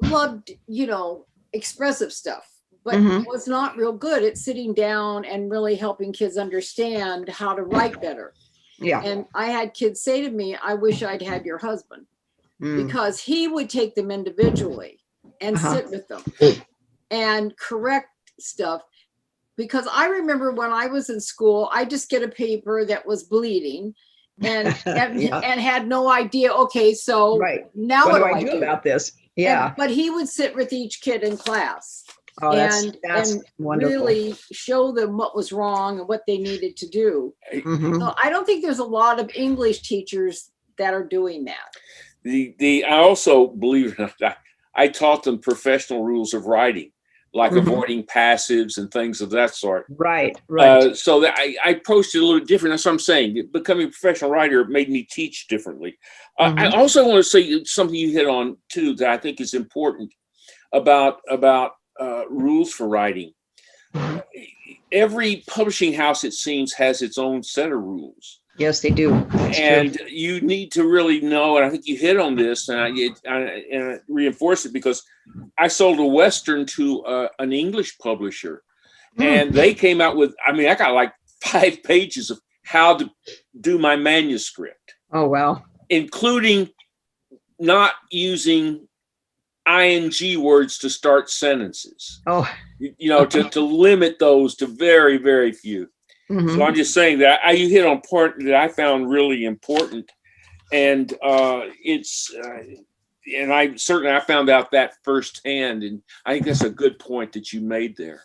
loved, expressive stuff, but was not real good at sitting down and really helping kids understand how to write better. Yeah. And I had kids say to me, I wish I'd had your husband, because he would take them individually and sit with them and correct stuff. Because I remember when I was in school, I just get a paper that was bleeding and had no idea. Okay, so now what do I do about this? Yeah. But he would sit with each kid in class. Oh, that's wonderful. Really show them what was wrong and what they needed to do. So I don't think there's a lot of English teachers that are doing that. I also believe I taught them professional rules of writing, like avoiding passives and things of that sort. Right. So that I approached it a little different. That's what I'm saying. Becoming a professional writer made me teach differently. I also want to say something you hit on too that I think is important about rules for writing. Every publishing house, it seems, has its own set of rules. Yes, they do. And you need to really know, and I think you hit on this, and I reinforce it because I sold a Western to an English publisher, and they came out with, I got like 5 pages of how to do my manuscript. Oh, wow. Including not using ing words to start sentences. Oh, to limit those to very, very few. So I'm just saying that you hit on part that I found really important, and and I found out that firsthand, and I think that's a good point that you made there.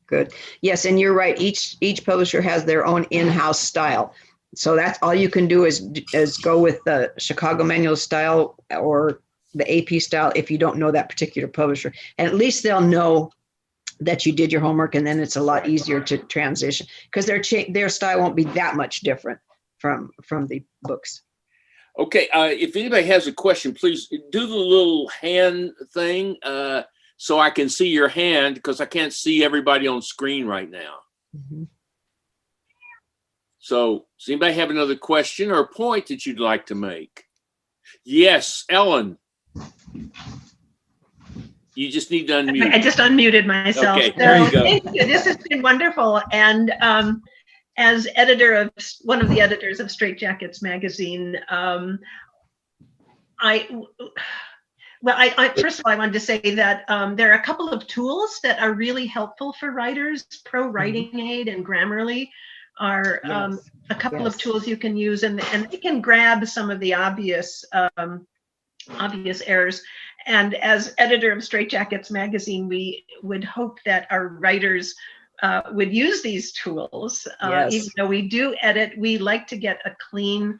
Good. Yes, and you're right. Each publisher has their own in-house style. So that's all you can do is go with the Chicago Manual style or the AP style if you don't know that particular publisher. And at least they'll know that you did your homework, and then it's a lot easier to transition because their style won't be that much different from the books. Okay, if anybody has a question, please do the little hand thing so I can see your hand, because I can't see everybody on screen right now. So does anybody have another question or point that you'd like to make? Yes, Ellen. You just need to unmute. I just unmuted myself. Okay, there you go. Thank you. This has been wonderful. And as editor of one of the editors of Straight Jackets magazine, first of all, I wanted to say that there are a couple of tools that are really helpful for writers. Pro Writing Aid and Grammarly are a couple of tools you can use, and they can grab some of the obvious errors. And as editor of Straight Jackets magazine, we would hope that our writers would use these tools. Even though we do edit, we like to get a clean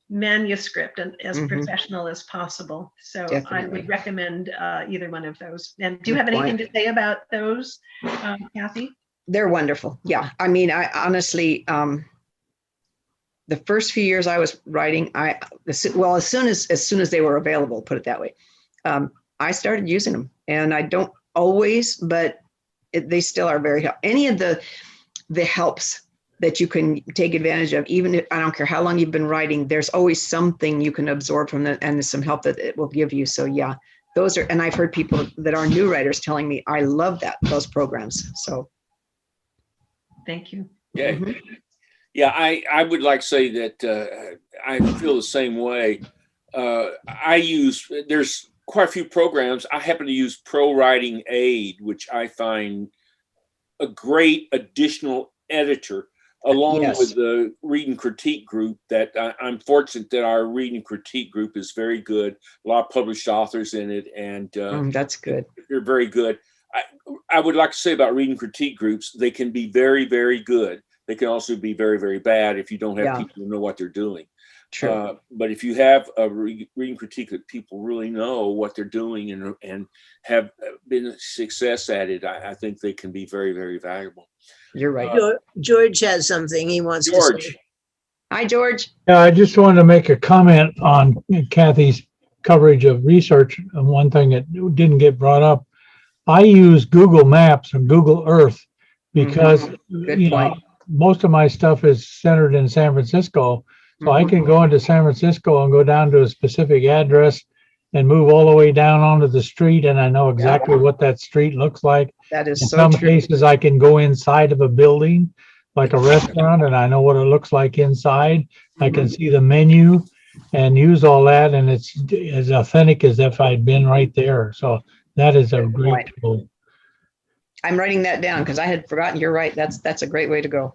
manuscript and as professional as possible. So I would recommend either one of those. And do you have anything to say about those, Kathi? They're wonderful. Yeah. I mean, I honestly, the first few years I was writing, as soon as they were available, put it that way, I started using them, and I don't always, but they still are very helpful. Any of the helps that you can take advantage of, even if I don't care how long you've been writing, there's always something you can absorb from them, and there's some help that it will give you. So yeah, those are, and I've heard people that are new writers telling me, I love those programs. So. Thank you. Yeah. Yeah, I would like to say that I feel the same way. There's quite a few programs. I happen to use Pro Writing Aid, which I find a great additional editor, along with the Read and Critique group. That I'm fortunate that our Read and Critique group is very good. A lot of published authors in it, and that's good. They're very good. I would like to say about Read and Critique groups, they can be very, very good. They can also be very, very bad if you don't have people who know what they're doing. True. But if you have a reading critique that people really know what they're doing and have been a success at it, I think they can be very, very valuable. You're right. George has something he wants to say. Hi, George. Yeah, I just wanted to make a comment on Kathy's coverage of research. And one thing that didn't get brought up, I use Google Maps and Google Earth because most of my stuff is centered in San Francisco. So I can go into San Francisco and go down to a specific address and move all the way down onto the street, and I know exactly what that street looks like. That is in so some true. cases, I can go inside of a building, like a restaurant, and I know what it looks like inside. I can see the menu and use all that, and it's as authentic as if I'd been right there. So that is a great tool. I'm writing that down because I had forgotten. You're right. That's a great way to go.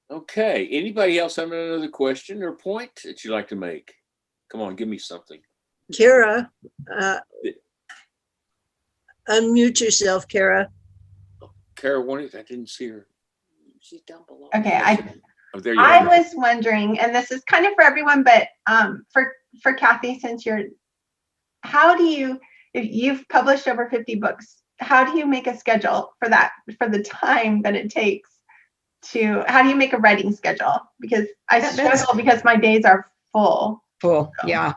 Okay. Anybody else have another question or point that you'd like to make? Come on, give me something. Kara, unmute yourself, Kara. Kara, I didn't see her. She's down below. Okay, There you I are. was wondering, and this is kind of for everyone, but for Kathi, since if you've published over 50 books, how do you make a schedule for that, for the time that it takes how do you make a writing schedule? Because I struggle because my days are full. Yeah.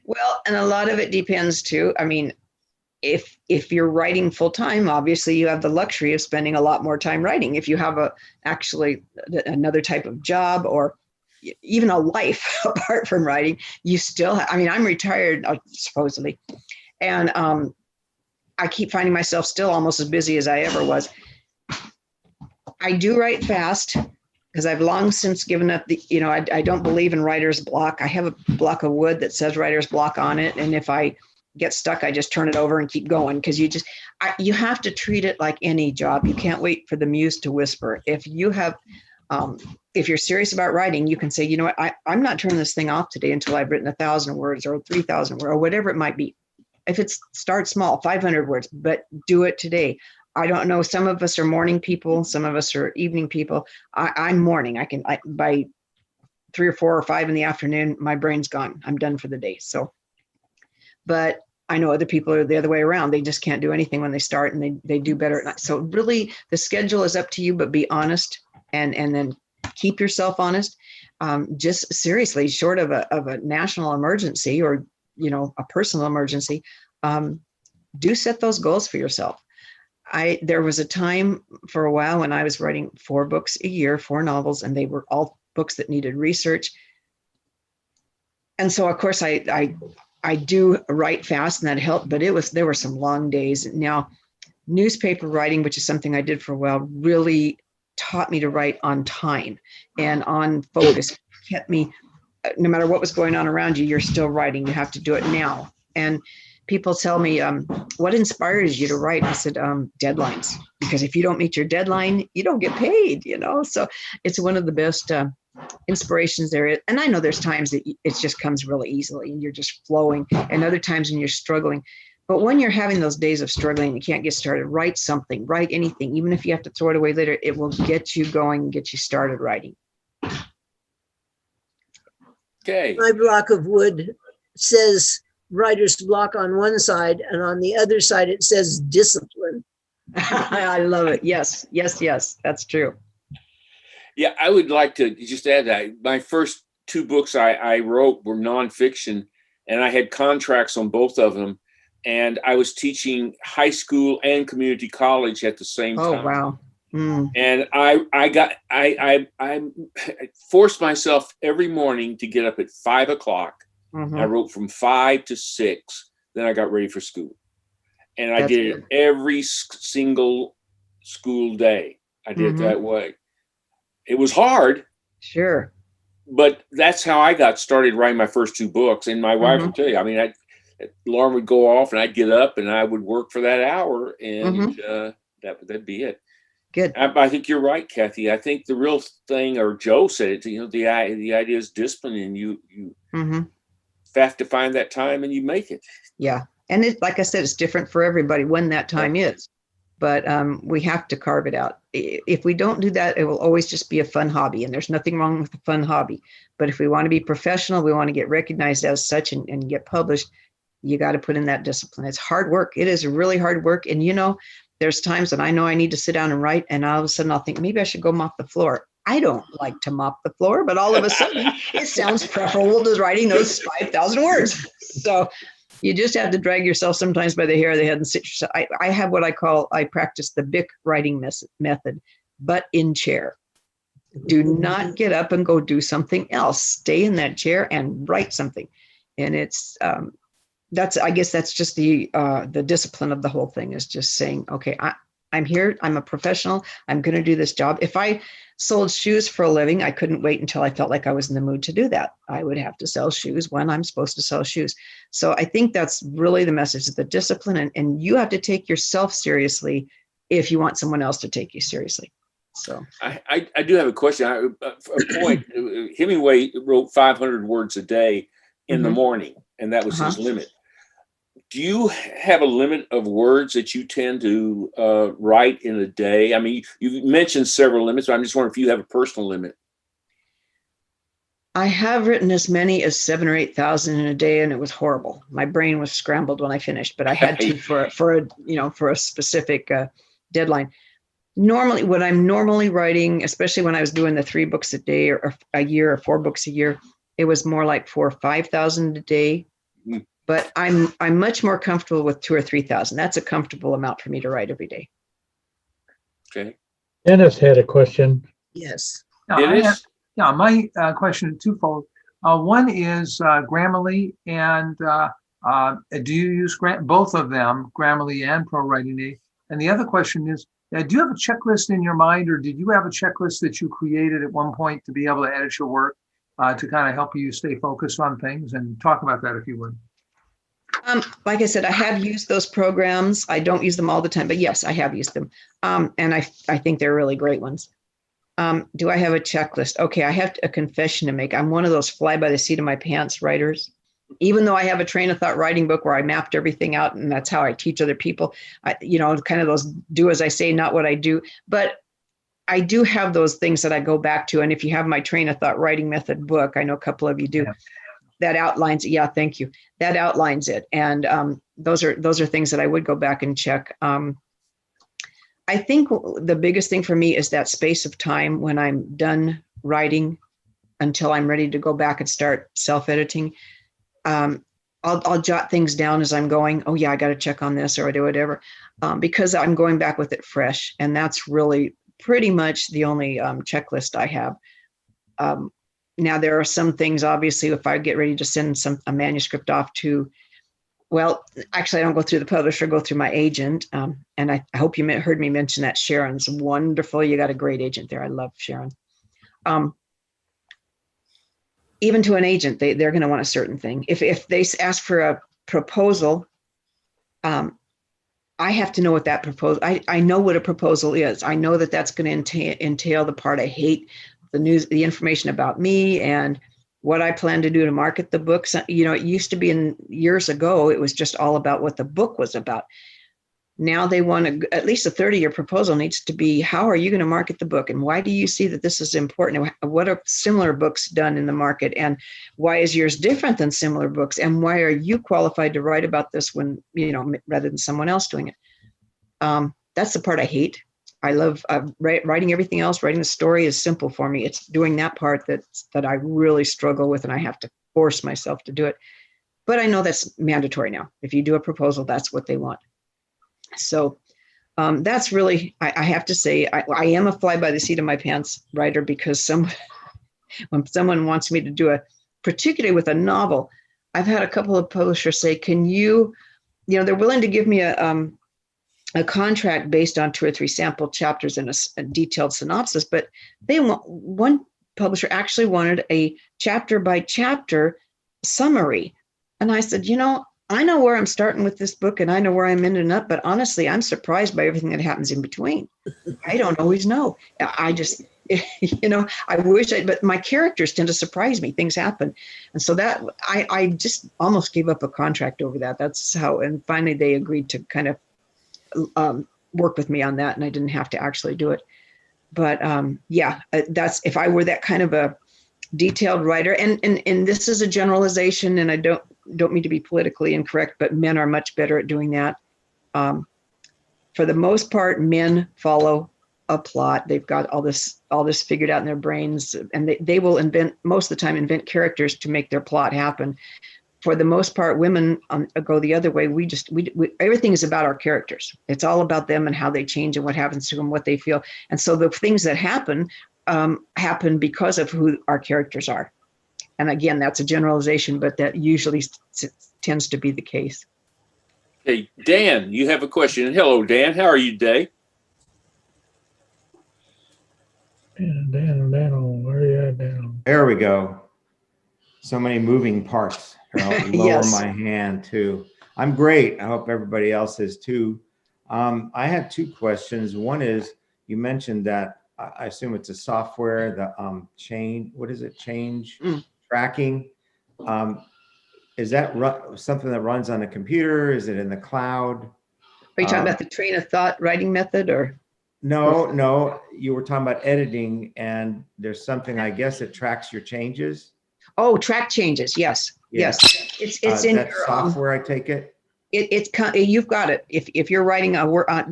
Well, and a lot of it depends too. I mean, if you're writing full time, obviously you have the luxury of spending a lot more time writing. If you have actually another type of job or even a life apart from writing, you still I'm retired supposedly, and I keep finding myself still almost as busy as I ever was. I do write fast because I've long since given up I don't believe in writer's block. I have a block of wood that says writer's block on it. And if I get stuck, I just turn it over and keep going, because you have to treat it like any job. You can't wait for the muse to whisper. If you're serious about writing, you can say, you know what, I'm not turning this thing off today until I've written 1,000 words or 3,000 words or whatever it might be. If it's start small, 500 words, but do it today. I don't know. Some of us are morning people. Some of us are evening people. I'm morning. By 3 or 4 or 5 in the afternoon, my brain's gone. I'm done for the day. So, but I know other people are the other way around. They just can't do anything when they start, and they do better at night. So really the schedule is up to you, but be honest and then keep yourself honest. Just seriously, short of a national emergency or, a personal emergency, do set those goals for yourself. There was a time for a while when I was writing 4 books a year, 4 novels, and they were all books that needed research. And so of course I do write fast, and that helped, but there were some long days. Now, newspaper writing, which is something I did for a while, really taught me to write on time and on focus. Kept me, no matter what was going on around you, you're still writing. You have to do it now. And people tell me, what inspires you to write? I said, deadlines, because if you don't meet your deadline, you don't get paid, so it's one of the best inspirations there is. And I know there's times that it just comes really easily and you're just flowing, and other times when you're struggling. But when you're having those days of struggling, you can't get started, write something, write anything. Even if you have to throw it away later, it will get you going and get you started writing. Okay. My block of wood says writer's block on one side, and on the other side it says discipline. I love it. Yes, that's true. Yeah, I would like to just add that my first 2 books I wrote were nonfiction, and I had contracts on both of them. And I was teaching high school and community college at the same time. Oh, wow. Mm. And I forced myself every morning to get up at 5 o'clock. Mm-hmm. I wrote from 5 to 6. Then I got ready for school. And I That's did good. it every single school day. I did it that way. It was hard. Sure. But that's how I got started writing my first 2 books. And my wife would tell you, I mean, alarm would go off and I'd get up and I would work for that hour, and that'd be it. Good. I think you're right, Kathi. I think the real thing, or Joe said it, the idea is discipline, and you have to find that time and you make it. Yeah. And like I said, it's different for everybody when that time is, but we have to carve it out. If we don't do that, it will always just be a fun hobby, and there's nothing wrong with a fun hobby. But if we want to be professional, we want to get recognized as such and get published, you got to put in that discipline. It's hard work. It is really hard work. And, there's times that I know I need to sit down and write, and all of a sudden I'll think maybe I should go mop the floor. I don't like to mop the floor, but all of a sudden it sounds preferable to writing those 5,000 words. So you just have to drag yourself sometimes by the hair of the head and sit yourself. I have what I practice the Bic writing method, but in chair. Do not get up and go do something else. Stay in that chair and write something. And it's, I guess that's just the discipline of the whole thing, is just saying, okay, I'm here. I'm a professional. I'm going to do this job. If I sold shoes for a living, I couldn't wait until I felt like I was in the mood to do that. I would have to sell shoes when I'm supposed to sell shoes. So I think that's really the message, is the discipline, and you have to take yourself seriously if you want someone else to take you seriously. So I do have a question. A point. Hemingway wrote 500 words a day in the morning, and that was his limit. Do you have a limit of words that you tend to write in a day? I mean, you mentioned several limits, but I'm just wondering if you have a personal limit. I have written as many as 7,000 or 8,000 in a day, and it was horrible. My brain was scrambled when I finished, but I had to for a specific deadline. Normally, what I'm normally writing, especially when I was doing the 3 books a day or a year or 4 books a year, it was more like 4,000 or 5,000 a day. But I'm much more comfortable with 2,000 or 3,000. That's a comfortable amount for me to write every day. Okay. Dennis had a question. Yes. Dennis? My question is twofold. One is Grammarly, and do you use both of them, Grammarly and ProWriting? And the other question is, do you have a checklist in your mind, or did you have a checklist that you created at one point to be able to edit your work to kind of help you stay focused on things? And talk about that if you would. Like I said, I have used those programs. I don't use them all the time, but yes, I have used them. And I think they're really great ones. Do I have a checklist? Okay, I have a confession to make. I'm one of those fly by the seat of my pants writers. Even though I have a train of thought writing book where I mapped everything out, and that's how I teach other people, kind of those do as I say, not what I do. But I do have those things that I go back to. And if you have my train of thought writing method book, I know a couple of you do, that outlines it. Yeah, thank you. That outlines it. And those are things that I would go back and check. I think the biggest thing for me is that space of time when I'm done writing until I'm ready to go back and start self-editing. I'll jot things down as I'm going. Oh yeah, I got to check on this or I do whatever, because I'm going back with it fresh. And that's really pretty much the only checklist I have. Now there are some things, obviously, if I get ready to send a manuscript off to, well, actually I don't go through the publisher, I go through my agent. And I hope you heard me mention that Sharon's wonderful. You got a great agent there. I love Sharon. Even to an agent, they're going to want a certain thing. If they ask for a proposal, I have to know what that proposal, I know what a proposal is. I know that that's going to entail the part I hate, the information about me and what I plan to do to market the books. It used to be years ago, it was just all about what the book was about. Now they want at least a 30-year proposal needs to be, how are you going to market the book? And why do you see that this is important? What are similar books done in the market? And why is yours different than similar books? And why are you qualified to write about this when, rather than someone else doing it? That's the part I hate. I love writing everything else. Writing the story is simple for me. It's doing that part that I really struggle with, and I have to force myself to do it. But I know that's mandatory now. If you do a proposal, that's what they want. So that's really, I have to say, I am a fly by the seat of my pants writer, because when someone wants me to do particularly with a novel, I've had a couple of publishers say, can you, they're willing to give me a contract based on 2 or 3 sample chapters and a detailed synopsis, but one publisher actually wanted a chapter by chapter summary. And I said, I know where I'm starting with this book and I know where I'm ending up, but honestly, I'm surprised by everything that happens in between. I don't always know. I just, I wish but my characters tend to surprise me. Things happen. And so that I just almost gave up a contract over that. That's how, and finally they agreed to kind of work with me on that, and I didn't have to actually do it. But that's, if I were that kind of a detailed writer, and this is a generalization, and I don't mean to be politically incorrect, but men are much better at doing that. For the most part, men follow a plot. They've got all this figured out in their brains, and they will most of the time invent characters to make their plot happen. For the most part, women go the other way. We everything is about our characters. It's all about them and how they change and what happens to them, what they feel. And so the things that happen because of who our characters are. And again, that's a generalization, but that usually tends to be the case. Hey, Dan, you have a question. Hello, Dan. How are you today? Dan, where are you at, Dan? There we go. So many moving parts. I'll lower Yes. my hand too. I'm great. I hope everybody else is too. I have 2 questions. One is, you mentioned that I assume it's a software, the change tracking. Is that something that runs on a computer? Is it in the cloud? Are you talking about the train of thought writing method, or? No, you were talking about editing, and there's something, I guess, it tracks your changes. Oh, track changes. Yes. Yeah. Yes. It's in that your software, I take it. You've got it. If you're writing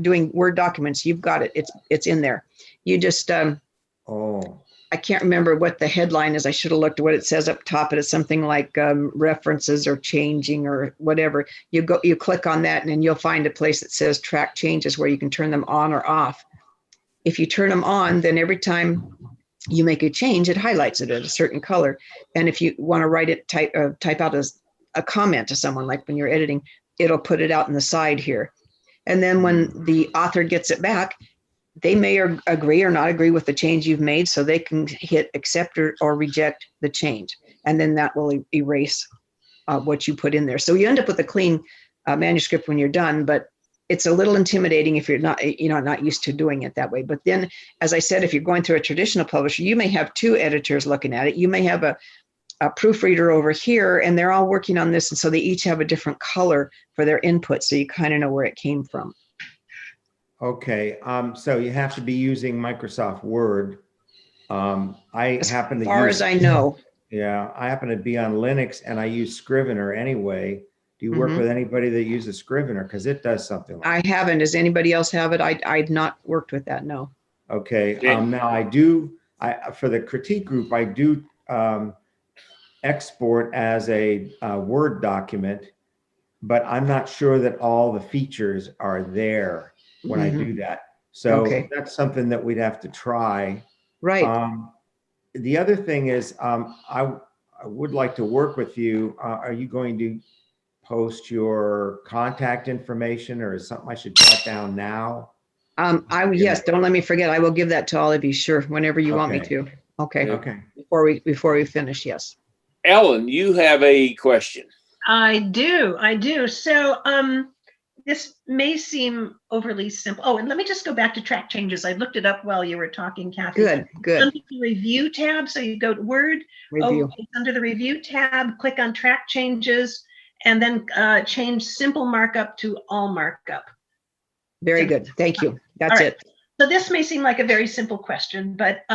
doing Word documents, you've got it. It's in there. You just I can't remember what the headline is. I should have looked at what it says up top. It is something like references or changing or whatever. You click on that, and then you'll find a place that says track changes where you can turn them on or off. If you turn them on, then every time you make a change, it highlights it at a certain color. And if you want to write it, type out a comment to someone, like when you're editing, it'll put it out in the side here. And then when the author gets it back, they may agree or not agree with the change you've made, so they can hit accept or reject the change. And then that will erase what you put in there. So you end up with a clean manuscript when you're done, but it's a little intimidating if you're not, not used to doing it that way. But then, as I said, if you're going through a traditional publisher, you may have two editors looking at it. You may have a proofreader over here, and they're all working on this. And so they each have a different color for their input. So you kind of know where it came from. Okay. So you have to be using Microsoft Word. I happen to As far use, as I know. yeah, I happen to be on Linux and I use Scrivener anyway. Do you work with anybody that uses Scrivener? Because it does something like I haven't. Does anybody else have it? I've not worked with that. No. Okay. Now I do, for the critique group, I do export as a Word document, but I'm not sure that all the features are there when I do that. So that's something that we'd have to try. Right. The other thing is, I would like to work with you. Are you going to post your contact information, or is something I should jot down now? Yes, don't let me forget. I will give that to all of you. Sure. Whenever you want me to. Okay. Okay. Before we finish. Yes. Ellen, you have a question. I do. So this may seem overly simple. Oh, and let me just go back to track changes. I looked it up while you were talking, Kathy. Good. Under the review tab, so you go to Word, Review. under the review tab, click on track changes, and then change simple markup to all markup. Very good. Thank you. That's it. So this may seem like a very simple question, but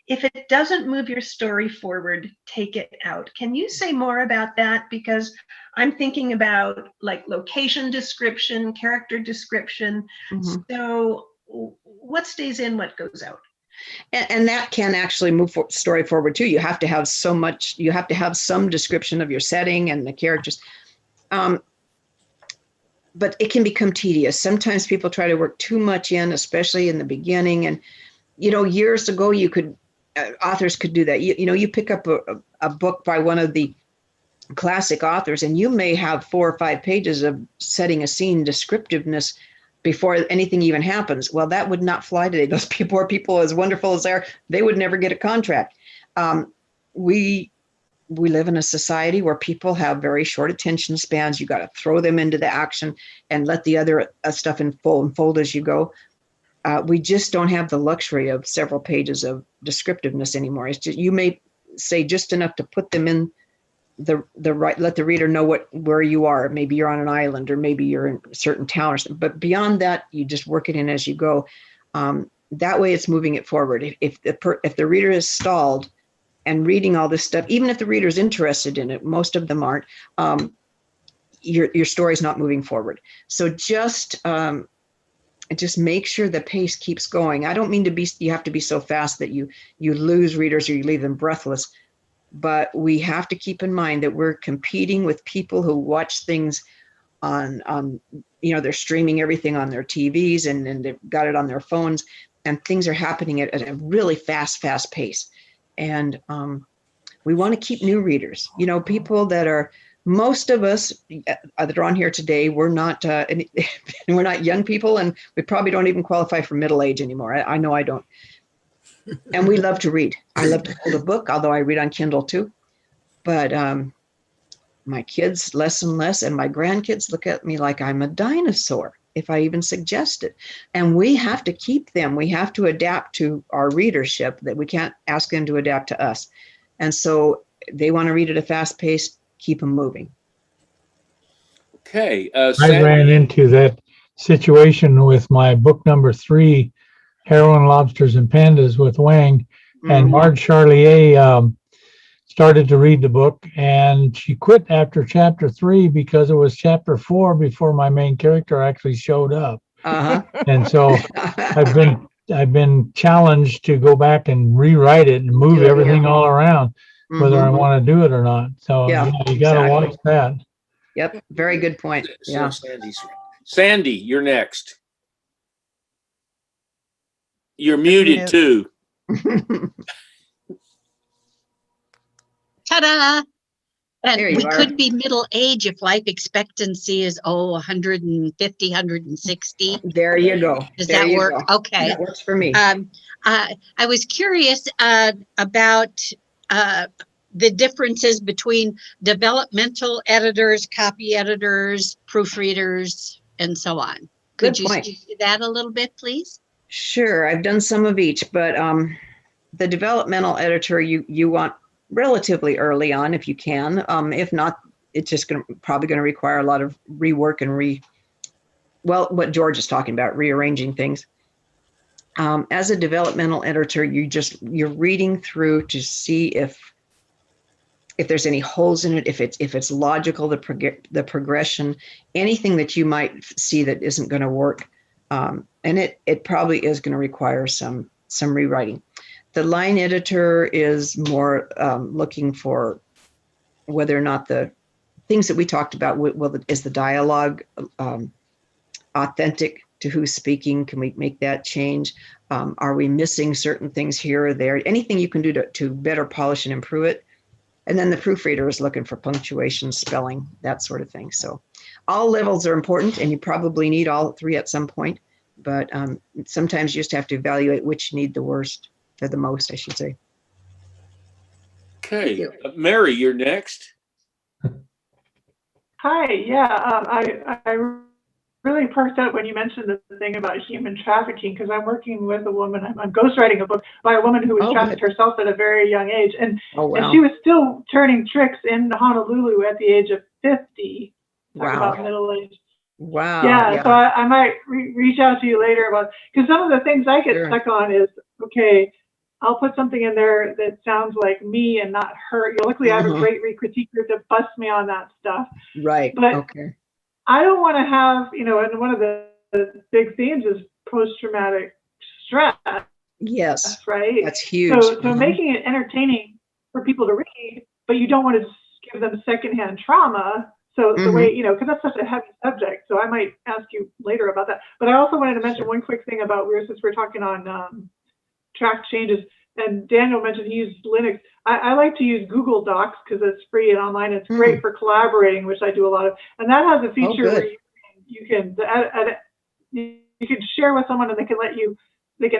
if it doesn't move your story forward, take it out. Can you say more about that? Because I'm thinking about like location description, character description. So what stays in, what goes out? And that can actually move story forward too. You have to have so much, you have to have some description of your setting and the characters. But it can become tedious. Sometimes people try to work too much in, especially in the beginning. And, years ago, you could, authors could do that. You pick up a book by one of the classic authors, and you may have 4 or 5 pages of setting a scene descriptiveness before anything even happens. Well, that would not fly today. Those poor people, as wonderful as they would never get a contract. We live in a society where people have very short attention spans. You got to throw them into the action and let the other stuff unfold as you go. We just don't have the luxury of several pages of descriptiveness anymore. It's just, you may say just enough to put them in the right, let the reader know where you are. Maybe you're on an island, or maybe you're in a certain town or something. But beyond that, you just work it in as you go. That way, it's moving it forward. If the reader is stalled and reading all this stuff, even if the reader's interested in it, most of them aren't, your story's not moving forward. So just make sure the pace keeps going. I don't mean you have to be so fast that you lose readers or you leave them breathless, but we have to keep in mind that we're competing with people who watch things on they're streaming everything on their TVs and they've got it on their phones, and things are happening at a really fast pace. And we want to keep new readers, people that are, most of us that are on here today, we're not we're not young people, and we probably don't even qualify for middle age anymore. I know I don't. And we love to read. I love to hold a book, although I read on Kindle too. But my kids less and less, and my grandkids look at me like I'm a dinosaur if I even suggest it. And we have to keep them. We have to adapt to our readership, that we can't ask them to adapt to us. And so they want to read at a fast pace, keep them moving. Okay. I ran into that situation with my book number 3, Heroin, Lobsters, and Pandas with Wang. And Marge Charlier started to read the book, and she quit after chapter 3 because it was chapter 4 before my main character actually showed up. And so I've been challenged to go back and rewrite it and move everything all around, whether I want to do it or not. So you got to watch that. Yep. Very good point. Yeah. Sandy, you're next. You're muted too. Ta-da! And There you we are. could be middle age if life expectancy is 150, 160. There you go. Does There that you work? go. Okay. That works for me. I was curious about the differences between developmental editors, copy editors, proofreaders, and so on. Could Good you point. speak to that a little bit, please? Sure, I've done some of each, but the developmental editor you want relatively early on if you can. If not, it's just probably going to require a lot of rework and what George is talking about, rearranging things. As a developmental editor, you're reading through to see if there's any holes in it, if it's logical, the progression, anything that you might see that isn't going to work, and it probably is going to require some rewriting. The line editor is more looking for whether or not the things that we talked about, is the dialogue authentic to who's speaking? Can we make that change? Are we missing certain things here or there? Anything you can do to better polish and improve it. And then the proofreader is looking for punctuation, spelling, that sort of thing. So all levels are important, and you probably need all three at some point. But sometimes you just have to evaluate which you need the worst, or the most, I should say. Okay, Mary, you're next. Hi, yeah, I really perked up when you mentioned the thing about human trafficking, because I'm working with a woman, I'm ghostwriting a book by a woman who was trafficked herself at a very young age, and she was still turning tricks in Honolulu at the age of 50. Talk about middle age. Wow. Yeah, so I might reach out to you later about, because some of the things I get stuck on is, okay, I'll put something in there that sounds like me and not her. Luckily, I have a great critiquer to bust me on that stuff. Right. But I don't want to have, and one of the big themes is post-traumatic stress. Yes. Right. That's huge. So making it entertaining for people to read, but you don't want to give them secondhand trauma. So the way, because that's such a heavy subject. So I might ask you later about that. But I also wanted to mention one quick thing about since we're talking on track changes, and Daniel mentioned he used Linux. I like to use Google Docs because it's free and online. It's great for collaborating, which I do a lot of. And that has a feature where you can edit, you can share with someone, and they can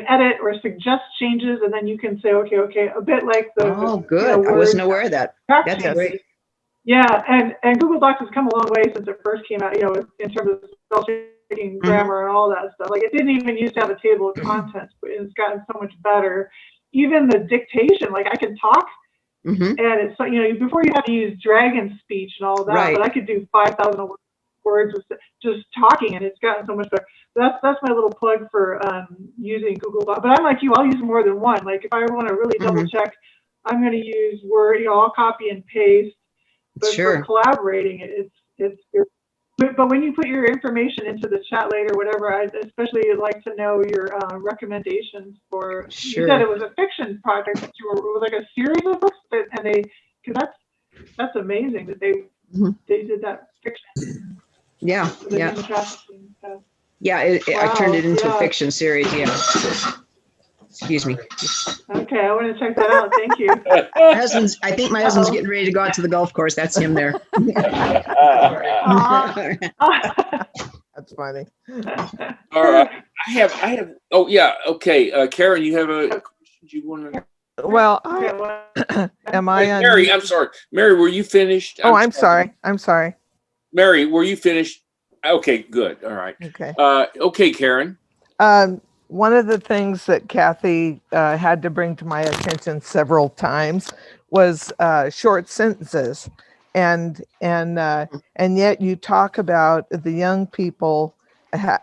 edit or suggest changes, and then you can say, okay, a bit like the. Oh, good. I wasn't aware of that. That's great. Yeah, and Google Docs has come a long way since it first came out, in terms of spell checking, grammar, and all that stuff. Like, it didn't even used to have a table of contents, but it's gotten so much better. Even the dictation, like I can talk, and it's, before you have to use dragon speech and all that, but I could do 5,000 words with just talking, and it's gotten so much better. That's my little plug for using Google Docs. But I'm like you, I'll use more than one. Like, if I want to really double check, I'm going to use Word. I'll copy and paste. But for collaborating, it's but when you put your information into the chat later, whatever, I especially like to know your recommendations for. You said it was a fiction project, but it was like a series of books, because that's amazing that they did that fiction. Yeah, I turned it into a fiction series. Yeah. Excuse me. Okay, I want to check that out. Thank you. I think my husband's getting ready to go out to the golf course. That's him there. That's funny. All right. I have. Oh yeah. Okay. Karen, you have a question you want to? Well, am I? Mary, I'm sorry. Mary, were you finished? I'm sorry. Mary, were you finished? Okay, good. All right. Okay. Okay, Karen. One of the things that Kathi had to bring to my attention several times was short sentences, and yet you talk about the young people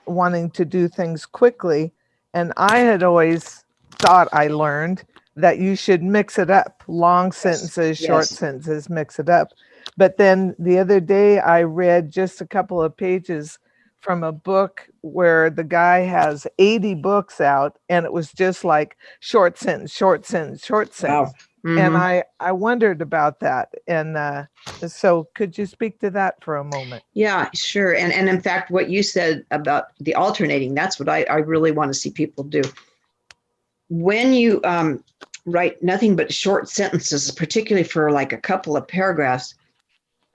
wanting to do things quickly, and I had always thought I learned that you should mix it up, long sentences, short sentences, mix it up. But then the other day I read just a couple of pages from a book where the guy has 80 books out, and it was just like short sentence, short sentence, short sentence. Wow. And I wondered about that. And so could you speak to that for a moment? Yeah, sure. And in fact, what you said about the alternating, that's what I really want to see people do. When you write nothing but short sentences, particularly for like a couple of paragraphs,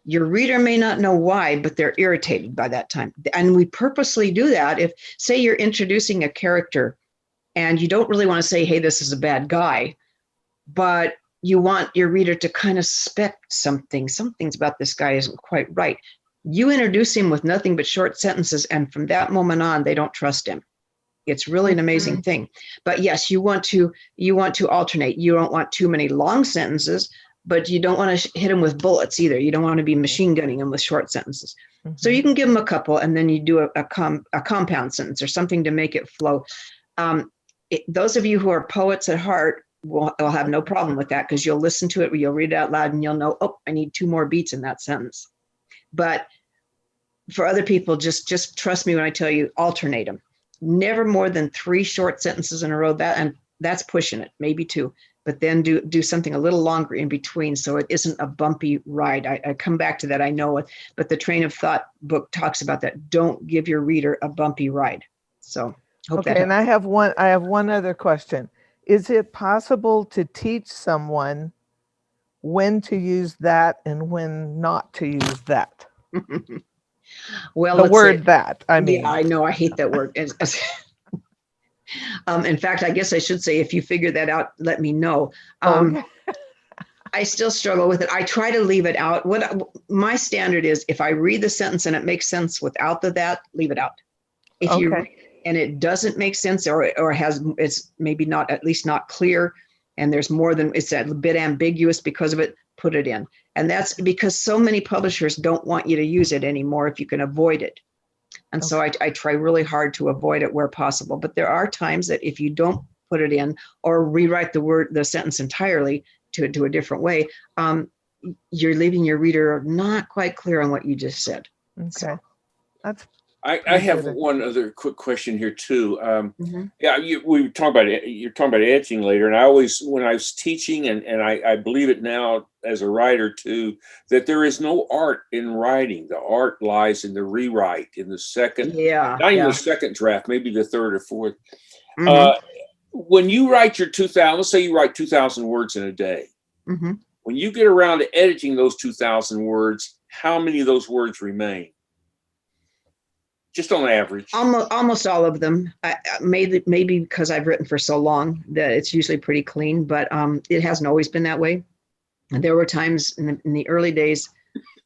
your reader may not know why, but they're irritated by that time. And we purposely do that. If, say, you're introducing a character and you don't really want to say, hey, this is a bad guy, but you want your reader to kind of suspect something's about this guy isn't quite right. You introduce him with nothing but short sentences, and from that moment on, they don't trust him. It's really an amazing thing. But yes, you want to alternate. You don't want too many long sentences, but you don't want to hit them with bullets either. You don't want to be machine gunning them with short sentences. So you can give them a couple, and then you do a compound sentence or something to make it flow. Those of you who are poets at heart will have no problem with that, because you'll listen to it, you'll read it out loud, and you'll know, oh, I need 2 more beats in that sentence. But for other people, just trust me when I tell you, alternate them. Never more than 3 short sentences in a row. That's pushing it, maybe 2. But then do something a little longer in between, so it isn't a bumpy ride. I come back to that, I know it, but the Train of Thought book talks about that. Don't give your reader a bumpy ride. So hope Okay, that and I have one other question. Is it possible to teach someone when to use that and when not to use that? Well, The let's word say, that, I mean. yeah, I know, I hate that word. In fact, I guess I should say, if you figure that out, let me know. Okay. I still struggle with it. I try to leave it out. My standard is, if I read the sentence and it makes sense without that, leave it out. If you and it doesn't make sense, or it's maybe not, at least not clear, and there's more than, it's a bit ambiguous because of it, put it in. And that's because so many publishers don't want you to use it anymore if you can avoid it. And so I try really hard to avoid it where possible. But there are times that if you don't put it in, or rewrite the sentence entirely to a different way, you're leaving your reader not quite clear on what you just said. Okay. So. That's I have one other quick question here too. Yeah, you're talking about editing later, and I always, when I was teaching, and I believe it now as a writer too, that there is no art in writing. The art lies in the rewrite, in the second, not even the second draft, maybe the third or fourth. When you write your 2,000, let's say you write 2,000 words in a day. When you get around to editing those 2,000 words, how many of those words remain? Just on average. Almost all of them. Maybe because I've written for so long that it's usually pretty clean, but it hasn't always been that way. And there were times in the early days,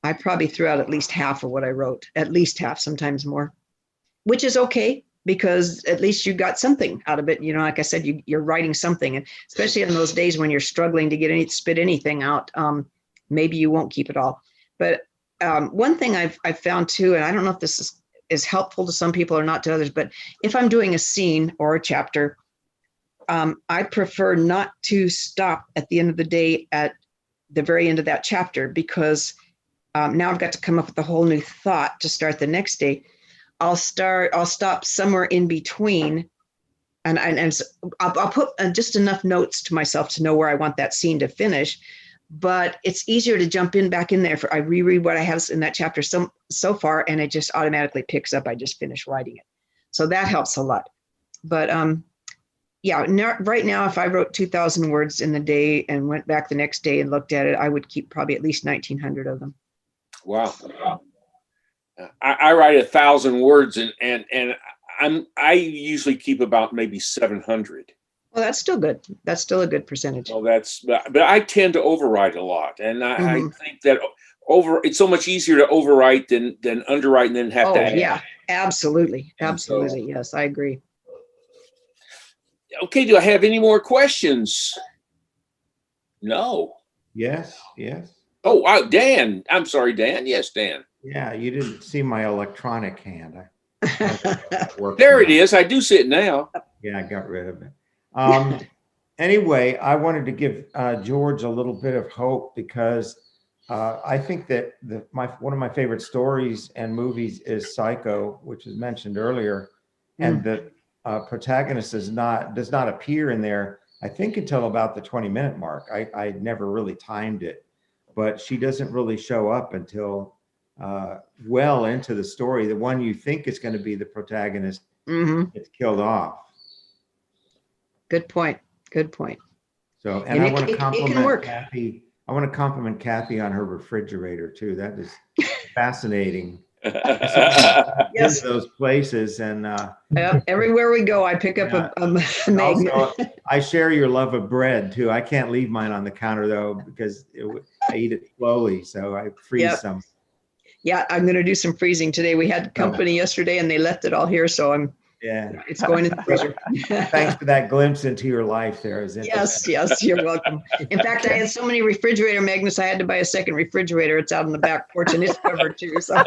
I probably threw out at least half of what I wrote, at least half, sometimes more, which is okay, because at least you got something out of it. You know, like I said, you're writing something, and especially in those days when you're struggling to spit anything out, maybe you won't keep it all. But one thing I've found too, and I don't know if this is helpful to some people or not to others, but if I'm doing a scene or a chapter, I prefer not to stop at the end of the day at the very end of that chapter, because now I've got to come up with a whole new thought to start the next day. I'll stop somewhere in between, and I'll put just enough notes to myself to know where I want that scene to finish. But it's easier to jump back in there. I reread what I have in that chapter so far, and it just automatically picks up. I just finished writing it. So that helps a lot. But yeah, right now, if I wrote 2,000 words in the day and went back the next day and looked at it, I would keep probably at least 1,900 of them. Wow. I write 1,000 words, and I usually keep about maybe 700. Well, that's still good. That's still a good percentage. Well, but I tend to overwrite a lot, and I think that it's so much easier to overwrite than underwrite and then have to add. Yeah, absolutely. Absolutely. Yes, I agree. Okay, do I have any more questions? No. Yes. Oh, wow, Dan. I'm sorry, Dan. Yes, Dan. Yeah, you didn't see my electronic hand. There it is. I do see it now. Yeah, I got rid of it. Anyway, I wanted to give George a little bit of hope, because I think that one of my favorite stories and movies is Psycho, which was mentioned earlier, and the protagonist does not appear in there, I think, until about the 20-minute mark. I never really timed it, but she doesn't really show up until well into the story. The one you think is going to be the protagonist gets killed off. Good point. So, and I want to compliment Kathy. I want to compliment Kathy on her refrigerator too. That is fascinating. Into those places, and everywhere we go, I pick up yeah. a And magnet. also, I share your love of bread too. I can't leave mine on the counter though because I eat it slowly, so I freeze Yep. some. Yeah, I'm going to do some freezing today. We had company yesterday, and they left it all here, so it's going in the freezer. Thanks for that glimpse into your life there. It was interesting. Yes, you're welcome. In fact, I had so many refrigerator magnets, I had to buy a second refrigerator. It's out on the back porch, and it's covered too. So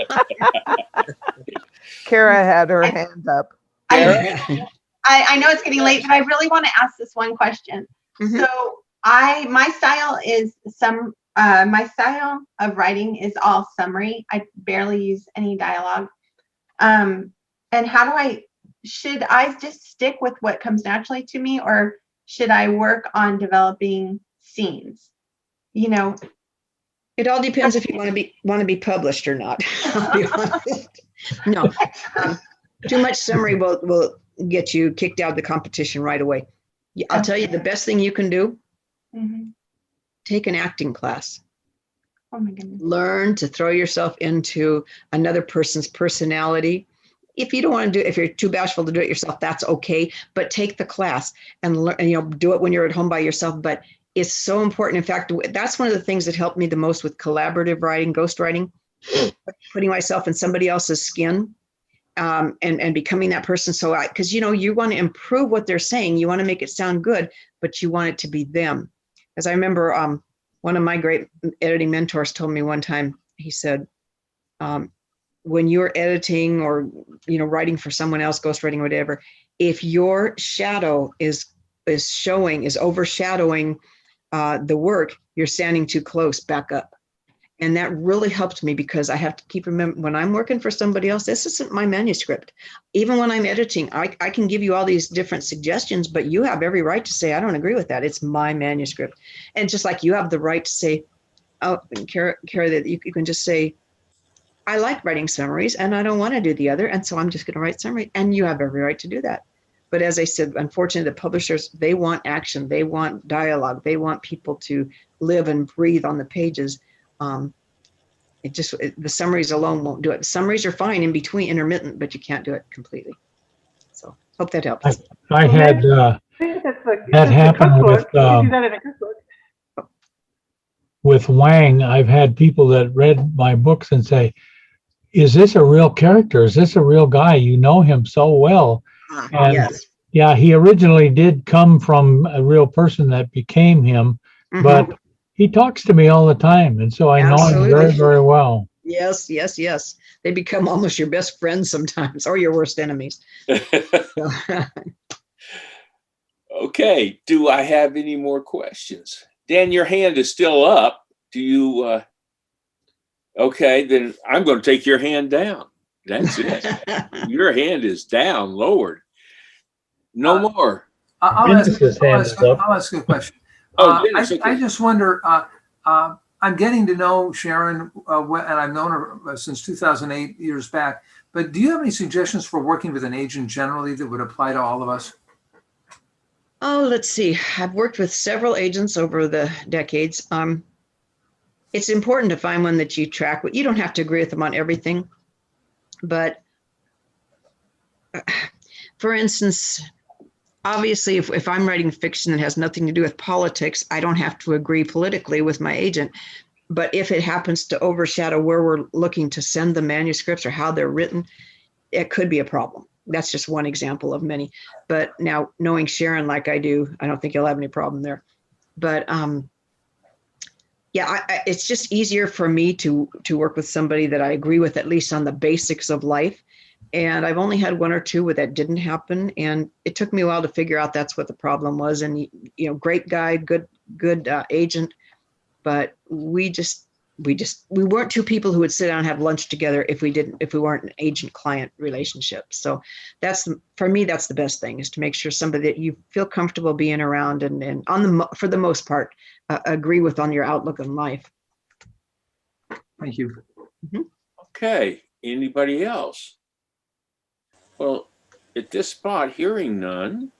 Kara had her hand up. I know it's getting late, but I really want to ask this one question. Mhm. So my style of writing is all summary. I barely use any dialogue. And should I just stick with what comes naturally to me, or should I work on developing scenes? You know, it all depends if you want to be published or not. I'll be honest. No, too much summary will get you kicked out of the competition right away. I'll tell you the best thing you can do. Mhm. Take an acting class. Oh my goodness. Learn to throw yourself into another person's personality. If you don't want to do it, if you're too bashful to do it yourself, that's okay. But take the class and learn, do it when you're at home by yourself. But it's so important. In fact, that's one of the things that helped me the most with collaborative writing, ghostwriting, putting myself in somebody else's skin, and becoming that person. So because you want to improve what they're saying, you want to make it sound good, but you want it to be them. As I remember, one of my great editing mentors told me one time, he said, when you're editing or writing for someone else, ghostwriting, whatever, if your shadow is overshadowing the work, you're standing too close, back up. And that really helped me, because I have to keep remembering, when I'm working for somebody else, this isn't my manuscript. Even when I'm editing, I can give you all these different suggestions, but you have every right to say, I don't agree with that. It's my manuscript. And just like you have the right to say, oh, Kara, that you can just say, I like writing summaries and I don't want to do the other. And so I'm just going to write summary. And you have every right to do that. But as I said, unfortunately, the publishers, they want action. They want dialogue. They want people to live and breathe on the pages. The summaries alone won't do it. The summaries are fine in between, intermittent, but you can't do it completely. So hope that helps. I had that happen with Wang. I've had people that read my books and say, is this a real character? Is this a real guy? You know him so well. And yes. Yeah, he originally did come from a real person that became him, but he talks to me all the time. And so I know him very, very well. Yes. They become almost your best friends sometimes, or your worst enemies. Okay. Do I have any more questions? Dan, your hand is still up. Do you? Okay, then I'm going to take your hand down. That's it. Your hand is down, lowered. No more. I'll ask a question. I just wonder, I'm getting to know Sharon, and I've known her since 2008, years back, but do you have any suggestions for working with an agent generally that would apply to all of us? Oh, let's see. I've worked with several agents over the decades. It's important to find one that you track with. You don't have to agree with them on everything, but for instance, obviously, if I'm writing fiction that has nothing to do with politics, I don't have to agree politically with my agent. But if it happens to overshadow where we're looking to send the manuscripts or how they're written, it could be a problem. That's just one example of many. But now, knowing Sharon like I do, I don't think you'll have any problem there. But it's just easier for me to work with somebody that I agree with, at least on the basics of life. And I've only had one or two where that didn't happen. And it took me a while to figure out that's what the problem was. And, great guy, good agent. But we weren't two people who would sit down and have lunch together if we weren't an agent-client relationship. So for me, that's the best thing, is to make sure somebody that you feel comfortable being around and for the most part, agree with on your outlook on life. Thank you. Okay. Anybody else? Well, at this spot, hearing none,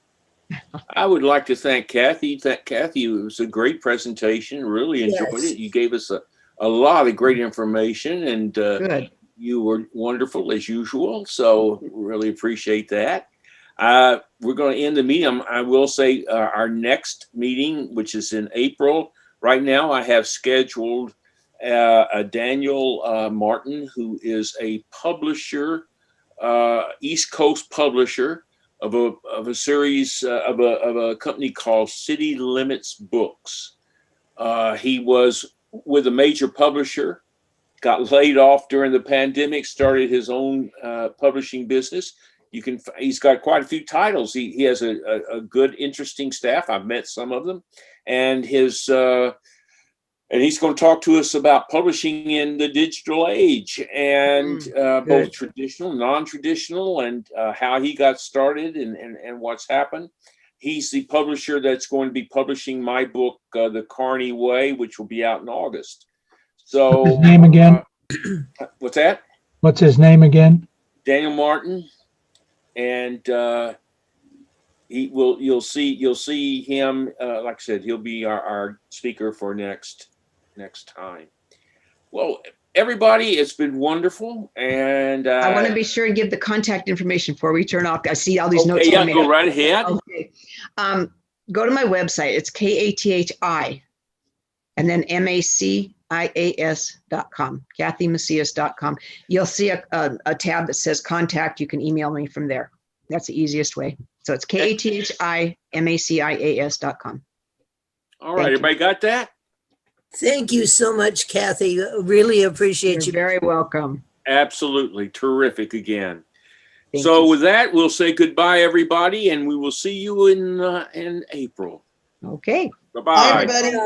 I would like to thank Kathi. Kathi, it was a great presentation. Really enjoyed it. You gave us a lot of great information, and Good. You were wonderful as usual. So really appreciate that. We're going to end the meeting. I will say our next meeting, which is in April. Right now, I have scheduled Daniel Martin, who is a publisher, East Coast publisher of a series of a company called City Limits Books. He was with a major publisher, got laid off during the pandemic, started his own publishing business. He's got quite a few titles. He has a good, interesting staff. I've met some of them, and he's going to talk to us about publishing in the digital age, and both traditional, non-traditional, and how he got started and what's happened. He's the publisher that's going to be publishing my book, The Carney Way, which will be out in August. So, what's his name again? What's that? What's his name again? Daniel Martin, and you'll see him. Like I said, he'll be our speaker for next time. Well, everybody, it's been wonderful, and I want to be sure to give the contact information before we turn off. I see all these notes. Yeah, go right ahead. Okay. Go to my website. It's KATHI and then MACIAS.com, KathyMacias.com. You'll see a tab that says contact. You can email me from there. That's the easiest way. So it's KATHIMACIAS.com. All right, everybody got that? Thank you so much, Kathy. Really appreciate you. You're very welcome. Absolutely. Terrific again. Thank So you. with that, we'll say goodbye, everybody, and we will see you in April. Okay. Bye-bye. Bye, everybody.